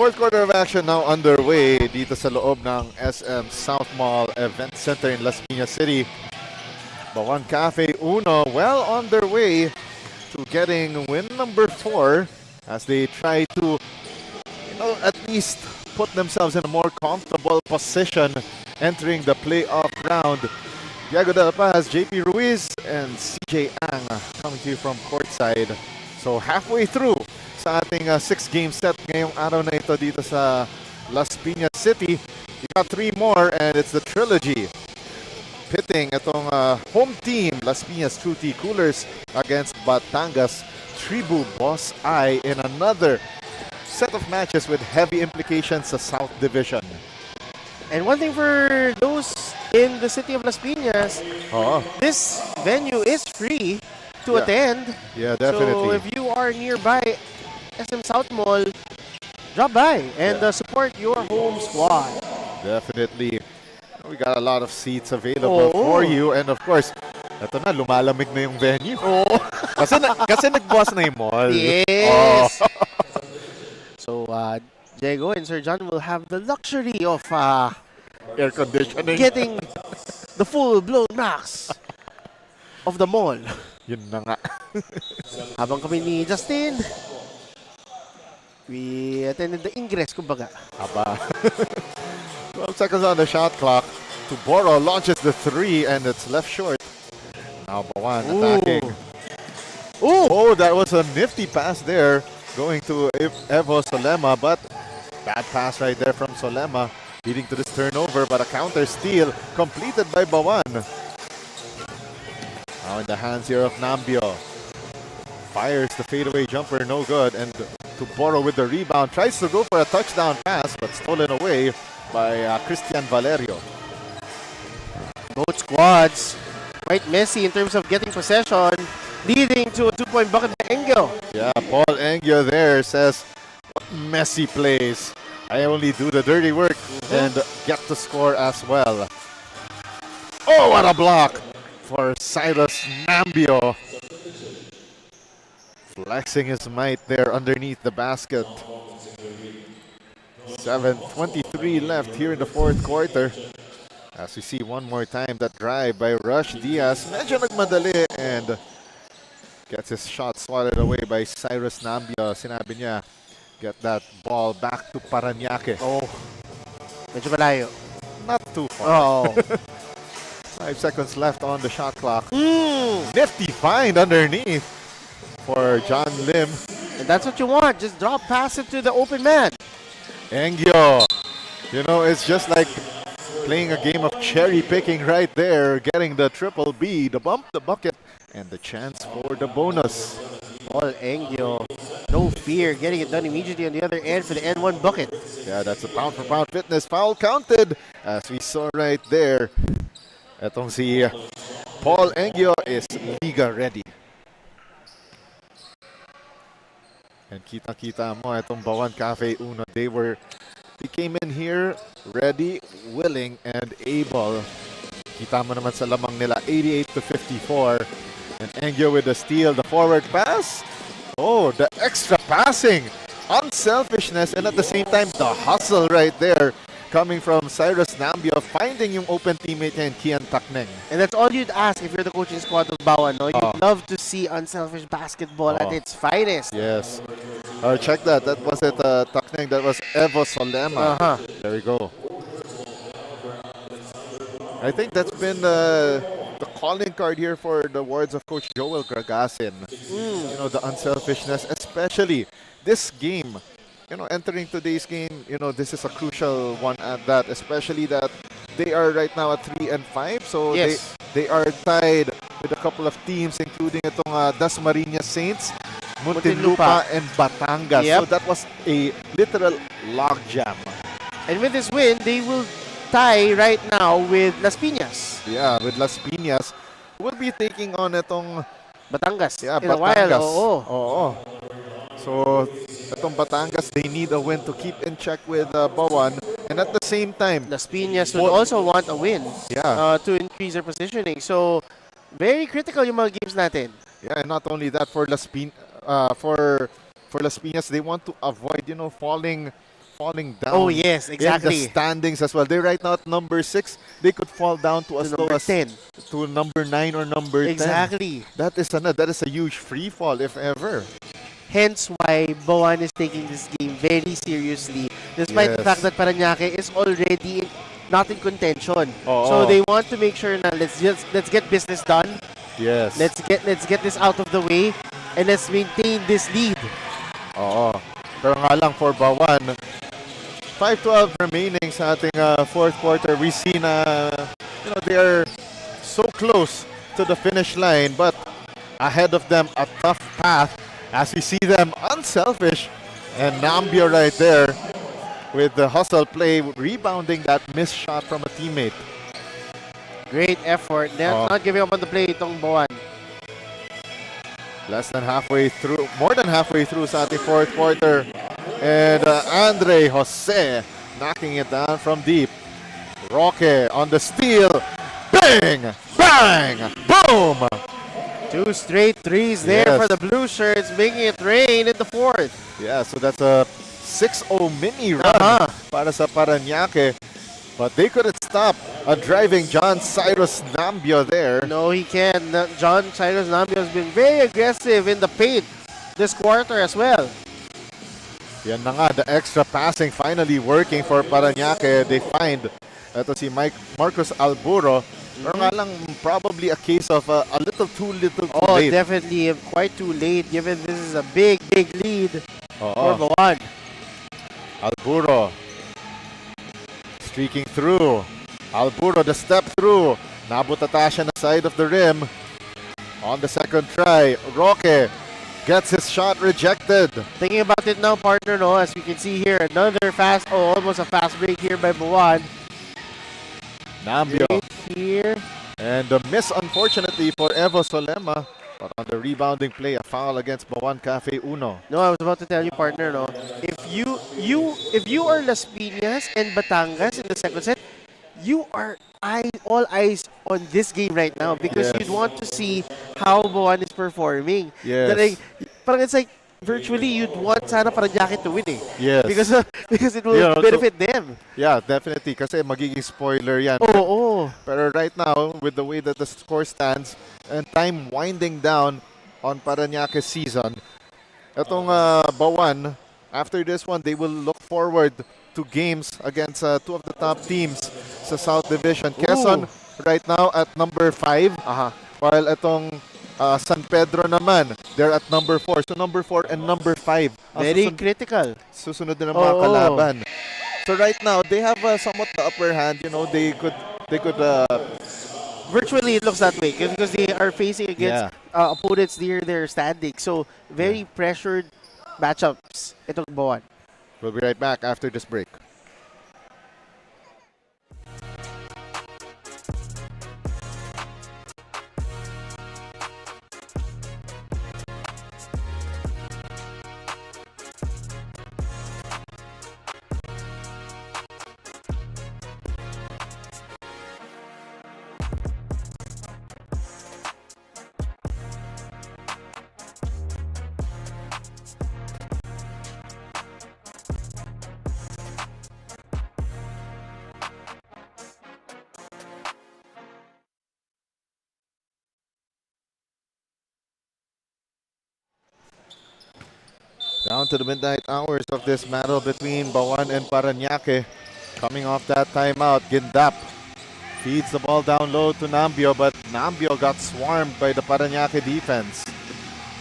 S3: Fourth quarter of action now underway dito sa loob ng SM SOUTMALL Event Center in Las Piñas City. BAUAN Cafe Uno well on their way to getting win number 4 as they try to at least put themselves in a more comfortable position entering the playoff round. Diego Del Paz, JP Ruiz, and CJ Ang coming to you from courtside. So halfway through sa ating 6-game set ngayong araw na ito dito sa Las Piñas City. We got 3 more and it's the trilogy. Pitting itong home team, Las Piñas True Tea Coolers against Batangas Tribu Boss I in another set of matches with heavy implications sa South Division.
S4: And one thing for those in the city of Las Piñas, this venue is free to attend.
S3: Yeah, definitely.
S4: So if you are nearby SM SOUTMALL, drop by and support your home squad.
S3: Definitely. We got a lot of seats available for you. And of course, eto na, lumalamig na yung venue. Kasi nagbukas na yung mall.
S4: Yes! So, Diego and Sir John will have the luxury of
S3: Air conditioning.
S4: getting the full-blown max of the mall.
S3: Yun na nga.
S4: Habang kami ni Justin, we attended the ingress, kumbaga.
S3: Aba. 12 seconds on the shot clock. Tuboro launches the 3 and it's left short. Now BAUAN attacking. Oh, that was a nifty pass there going to Evo Solema, but bad pass right there from Solema leading to this turnover, but a counter steal completed by BAUAN. Now in the hands here of Nambio. Fires the fadeaway jumper, no good, and Tuboro with the rebound. Tries to go for a touchdown pass, but stolen away by Christian Valerio.
S4: Both squads quite messy in terms of getting possession, leading to a 2-point bucket by Engel.
S3: Yeah, Paul Engio there says, what messy plays. I only do the dirty work and get to score as well. Oh, what a block for Cyrus Nambio. Flexing his might there underneath the basket. 7:23 left here in the fourth quarter. As we see one more time that drive by Rush Diaz. Medyo nagmadali and gets his shot swatted away by Cyrus Nambio. Sinabi niya, get that ball back to Parañaque.
S4: Oh, medyo malayo.
S3: Not too far.
S4: Oh.
S3: 5 seconds left on the shot clock. Nifty find underneath for John Lim.
S4: And that's what you want. Just drop pass it to the open man.
S3: Engyo. You know, it's just like playing a game of cherry picking right there. Getting the triple B, the bump, the bucket, and the chance for the bonus.
S4: Paul Engyo, no fear, getting it done immediately on the other end for the N1 bucket.
S3: Yeah, that's a pound for pound fitness foul counted. As we saw right there. Etong si Paul Engyo is Liga ready. And kita-kita mo itong BAUAN Cafe Uno. They came in here ready, willing, and able. Kita mo naman sa lamang nila, 88-54. And Engyo with the steal, the forward pass. Oh, the extra passing. Unselfishness, and at the same time, the hustle right there. Coming from Cyrus Nambio, finding yung open teammate niya in Kian Takneng.
S4: And that's all you'd ask if you're the coaching squad of BAUAN, no? You'd love to see unselfish basketball at its finest.
S3: Yes. Check that. That wasn't Takneng. That was Evo Solema. There we go. I think that's been the calling card here for the words of Coach Joel Gragasin. You know, the unselfishness, especially this game. You know, entering today's game, you know, this is a crucial one at that, especially that they are right now at 3 and 5. So
S4: yes,
S3: they are tied with a couple of teams, including itong Dasmariñas Saints, Muntinlupa, and Batangas.
S4: Yep.
S3: So that was a literal logjam.
S4: And with this win, they will tie right now with Las Piñas.
S3: Yeah, with Las Piñas. We'll be taking on itong
S4: Batangas.
S3: Yeah,
S4: in
S3: Batangas.
S4: a while.
S3: Oo. So, itong Batangas, they need a win to keep in check with BAUAN. And at the same time,
S4: Las Piñas would also want a win to increase their positioning. So, very critical yung mga games natin.
S3: Yeah, and not only that, for Las Piñas, they want to avoid, you know, falling down.
S4: Oh, yes, exactly.
S3: In the standings as well. They're right now at number 6. They could fall down to as low as
S4: 10.
S3: To number 9 or number 10.
S4: Exactly.
S3: That is a huge free fall, if ever.
S4: Hence why BAUAN is taking this game very seriously. Despite the fact that Parañaque is already not in contention. So they want to make sure na let's get business done.
S3: Yes.
S4: Let's get this out of the way and let's maintain this lead.
S3: Oo. Pero nga lang for BAUAN, 5:12 remaining sa ating fourth quarter. We see na you know, they are so close to the finish line, but ahead of them a tough path. As we see them unselfish, and Nambio right there with the hustle play, rebounding that missed shot from a teammate.
S4: Great effort. They're not giving up on the play itong BAUAN.
S3: More than halfway through sa ating fourth quarter. And Andre Jose knocking it down from deep. Roque on the steal. Bang! Bang! Boom!
S4: 2 straight threes there for the blue shirts, making it rain in the fourth.
S3: Yeah, so that's a 6-0 mini run para sa Parañaque. But they couldn't stop a driving John Cyrus Nambio there.
S4: No, he can. John Cyrus Nambio has been very aggressive in the paint this quarter as well.
S3: Yan na nga, the extra passing finally working for Parañaque. They find ito si Marcos Alburo. Pero nga lang, probably a case of a little too late.
S4: Oh, definitely quite too late given this is a big lead for BAUAN.
S3: Alburo streaking through. Alburo the step through. Nabutata siya na side of the rim. On the second try, Roque gets his shot rejected.
S4: Thinking about it now, partner, no, as we can see here, another almost a fast break here by BAUAN.
S3: Nambio.
S4: Here.
S3: And the miss, unfortunately, for Evo Solema. But on the rebounding play, a foul against BAUAN Cafe Uno.
S4: No, I was about to tell you, partner, no, if you if you are Las Piñas and Batangas in the second set, you are all eyes on this game right now because
S3: Yes.
S4: you'd want to see how BAUAN is performing.
S3: Yes.
S4: Like, parang it's like virtually you'd want sana Parañaque to win eh.
S3: Yes.
S4: Because it will
S3: Yeah, so-
S4: benefit them.
S3: Yeah, definitely. Kasi magiging spoiler yan.
S4: Oo.
S3: Pero right now, with the way that the score stands and time winding down on Parañaque's season, itong BAUAN, after this one, they will look forward to games against two of the top teams sa South Division. Quezon right now at number 5, while itong San Pedro naman, they're at number 4. So number 4 and number 5.
S4: Very critical.
S3: Susunod din ang mga kalaban. So right now, they have somewhat the upper hand. You know, they could
S4: Virtually, it looks that way because they are facing against opponents near their standing. So, very pressured matchups itong BAUAN.
S3: We'll be right back after this break. Down to the midnight hours of this battle between BAUAN and Parañaque. Coming off that timeout, Gindap feeds the ball down low to Nambio, but Nambio got swarmed by the Parañaque defense.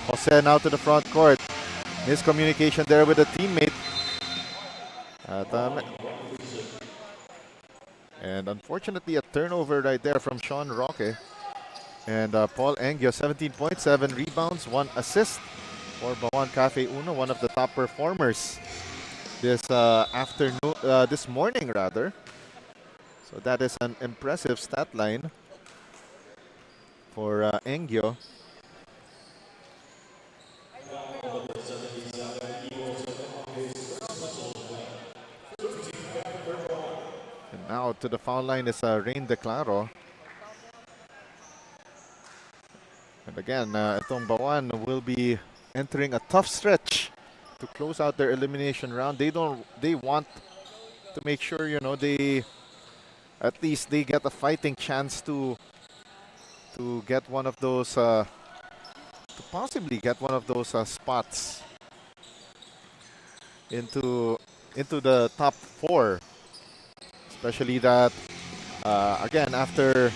S3: Jose now to the front court. Miscommunication there with a teammate. And unfortunately, a turnover right there from Sean Roque. And Paul Engio, 17.7 rebounds, 1 assist for BAUAN Cafe Uno, one of the top performers this this morning rather. So that is an impressive stat line for Engio. And now to the foul line is Rain Declaro. And again, itong BAUAN will be entering a tough stretch to close out their elimination round. They want to make sure, you know, they at least they get a fighting chance to get one of those to possibly get one of those spots into the top 4, especially that again after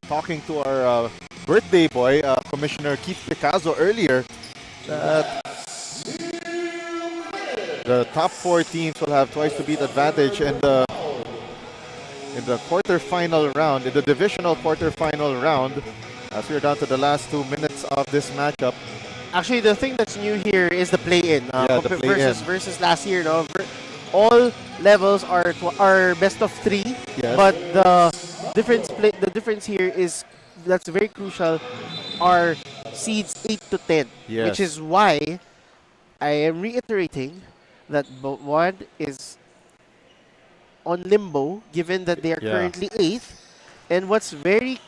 S3: talking to our birthday boy, Commissioner Keith Picasso earlier, that the top 4 teams will have twice to beat advantage in the quarterfinal round, in the divisional quarterfinal round, as we're down to the last 2 minutes of this matchup.
S4: Actually, the thing that's new here is the play-in.
S3: The play-in.
S4: Versus last year, no? All levels are best of 3, but the difference here is that's very crucial are seeds 8 to 10, which is why I am reiterating that BAUAN is on limbo given that they are currently 8th, and what's very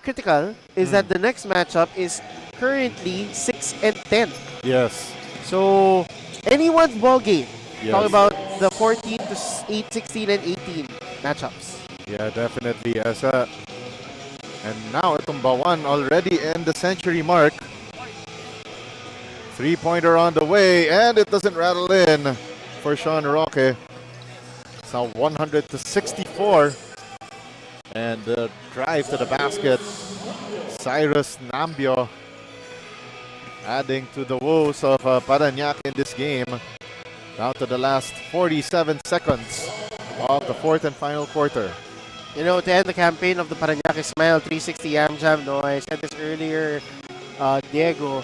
S4: critical is that the next matchup is currently 6 and 10.
S3: Yes.
S4: So anyone's ball game.
S3: Yes.
S4: Talk about the 14 to 8, 16 and 18 matchups.
S3: Yeah, definitely. And now itong BAUAN already in the century mark. 3-pointer on the way, and it doesn't rattle in for Sean Roque. It's now 100 to 64. And the drive to the basket, Cyrus Nambio adding to the woes of Parañaque in this game. Down to the last 47 seconds of the 4th and final quarter.
S4: You know, to end the campaign of the Parañaque Smile 360 YAMJAM, no, I said this earlier, Diego,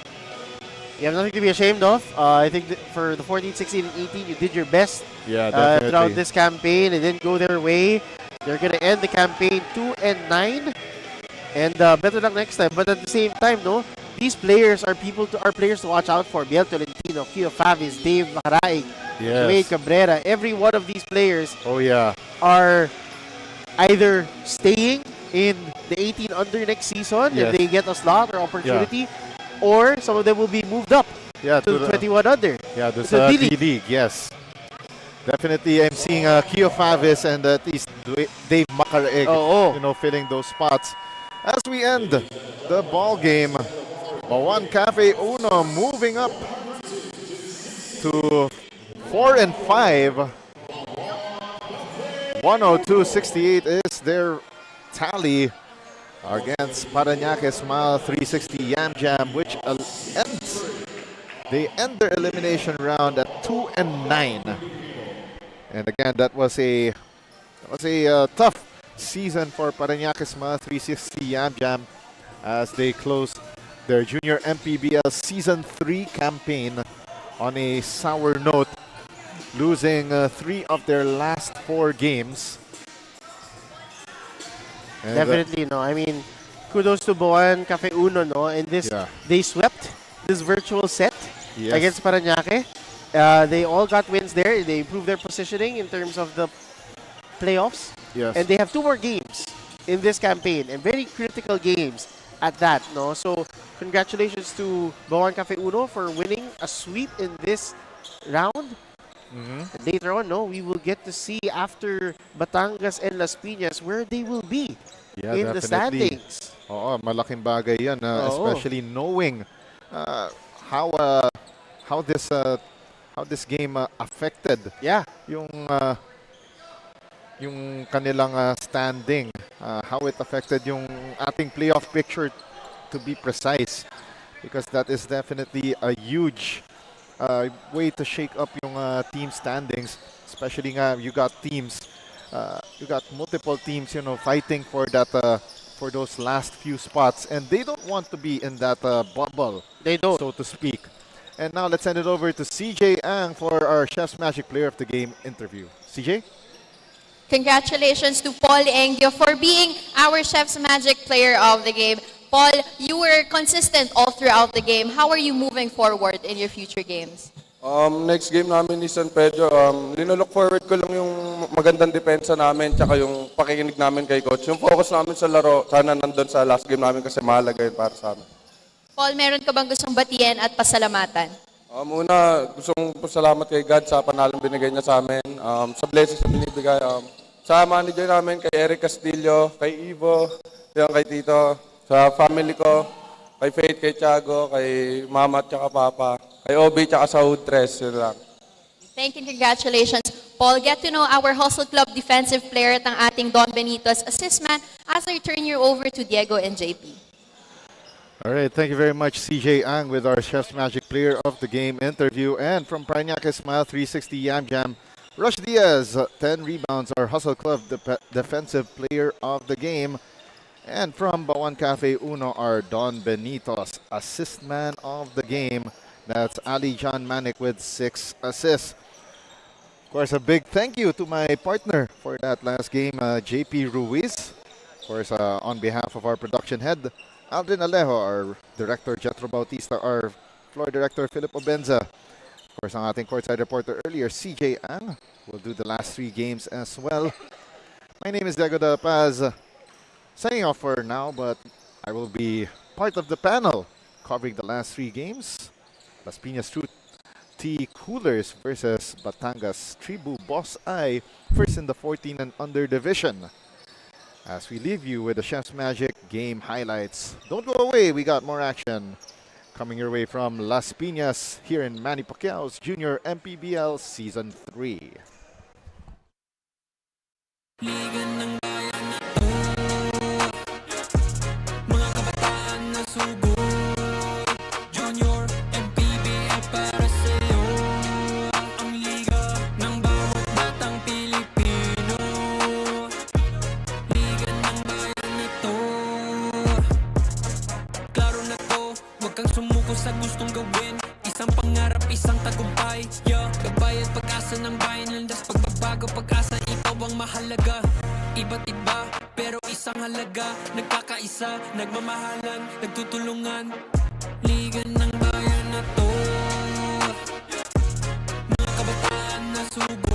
S4: you have nothing to be ashamed of. I think that for the 14, 16, and 18, you did your best throughout this campaign. It didn't go their way. They're going to end the campaign 2 and 9. And better luck next time. But at the same time, no, these players are players to watch out for. Biel Tolentino Kio Favis, Dave Macaraig,
S3: Yes.
S4: Wade Cabrera, every one of these players
S3: Oh yeah.
S4: are either staying in the 18 under next season
S3: Yes.
S4: if they get a slot or opportunity, or some of them will be moved up
S3: Yeah,
S4: to the 21 under.
S3: yeah, this
S4: to the
S3: D
S4: D-League.
S3: League, yes. Definitely, I'm seeing Kio Favis and at least Dave Macaraig,
S4: Oo.
S3: filling those spots. As we end the ball game, BAUAN Cafe Uno moving up to 4-5. 102.68 is their tally against Paranaque Smile 360 YAMJAM, which ends. They end their elimination round at 2-9. And again, that was a tough season for Paranaque Smile 360 YAMJAM as they closed their Junior MPBL Season 3 campaign on a sour note, losing 3 of their last 4 games. And,
S4: Definitely, no. I mean, kudos to BAUAN Cafe Uno, no. And this,
S3: Yeah.
S4: they swept this virtual set
S3: Yes.
S4: against Paranaque. They all got wins there. They improved their positioning in terms of the playoffs.
S3: Yes.
S4: And they have 2 more games in this campaign, and very critical games at that, no. So congratulations to BAUAN Cafe Uno for winning a sweep in this round. And later on, no, we will get to see after Batangas and Las Piñas where they will be
S3: Yeah,
S4: in the
S3: definitely.
S4: standings.
S3: Oo, malaking bagay yan,
S4: Oo.
S3: especially knowing how this game affected
S4: Yeah,
S3: yung kanilang standing, how it affected yung ating playoff picture, to be precise, because that is definitely a huge way to shake up yung team standings, especially nga you got multiple teams fighting for that for those last few spots, and they don't want to be in that bubble,
S4: they don't.
S3: so to speak. And now let's send it over to CJ Ang for our Chef's Magic Player of the Game interview. CJ?
S6: Congratulations to Paul Engyo for being our Chef's Magic Player of the Game. Paul, you were consistent all throughout the game. How are you moving forward in your future games?
S7: Next game namin ni San Pedro, linalook forward ko lang yung magandang depensa namin tsaka yung pakikinig namin kay coach. Yung focus namin sa laro, sana nandun sa last game namin kasi mahalaga yun para sa amin.
S6: Paul, meron ka bang gustong batiyan at pasalamatan?
S7: Una, gustong pasalamat kay God sa panalong binigay niya sa amin, sa blessings na binibigay. Sa manager namin, kay Eric Castillo, kay Ivo, kay Tito, sa family ko, kay Faith, kay Tiago, kay Mama at Papa, kay Obi at sa Udres, yun lang.
S6: Thank you and congratulations. Paul, get to know our Hustle Club defensive player at ang ating Don Benito's assist man as I turn you over to Diego and JP.
S3: All right, thank you very much, CJ Ang, with our Chef's Magic Player of the Game interview. And from Paranaque Smile 360 YAMJAM, Rush Diaz, 10 rebounds, our Hustle Club defensive player of the game. And from BAUAN Cafe Uno, our Don Benitos, assist man of the game. That's Ali John Manic with 6 assists. Of course, a big thank you to my partner for that last game, JP Ruiz. Of course, on behalf of our production head, Aldrin Alejo, our director, Jetro Bautista, our floor director, Philip Obenza. Of course, ang ating courtside reporter earlier, CJ Ang, will do the last 3 games as well. My name is Diego De Paz. Signing off for now, but I will be part of the panel covering the last 3 games. Las Piñas Truth T Coolers versus Batangas Tribu Boss I, first in the 14 and under division. As we leave you with the Chef's Magic game highlights. Don't go away, we got more action coming your way from Las Piñas here in Manny Pacquiao's Junior MPBL Season 3.
S2: Liga ng bayan na to, mga kabataan na sugod, Junior MPBL para sa'yo, ang liga ng bawat batang Pilipino. Liga ng bayan na to, klaro na to, huwag kang sumuko sa gustong gawin, isang pangarap, isang tagumpay, yeah. Gabay at pag-asa ng bayan, landas pagbabago, pag-asa, ikaw ang mahalaga. Iba't iba, pero isang halaga, nagkakaisa, nagmamahalan, nagtutulungan. Liga ng bayan na to, subo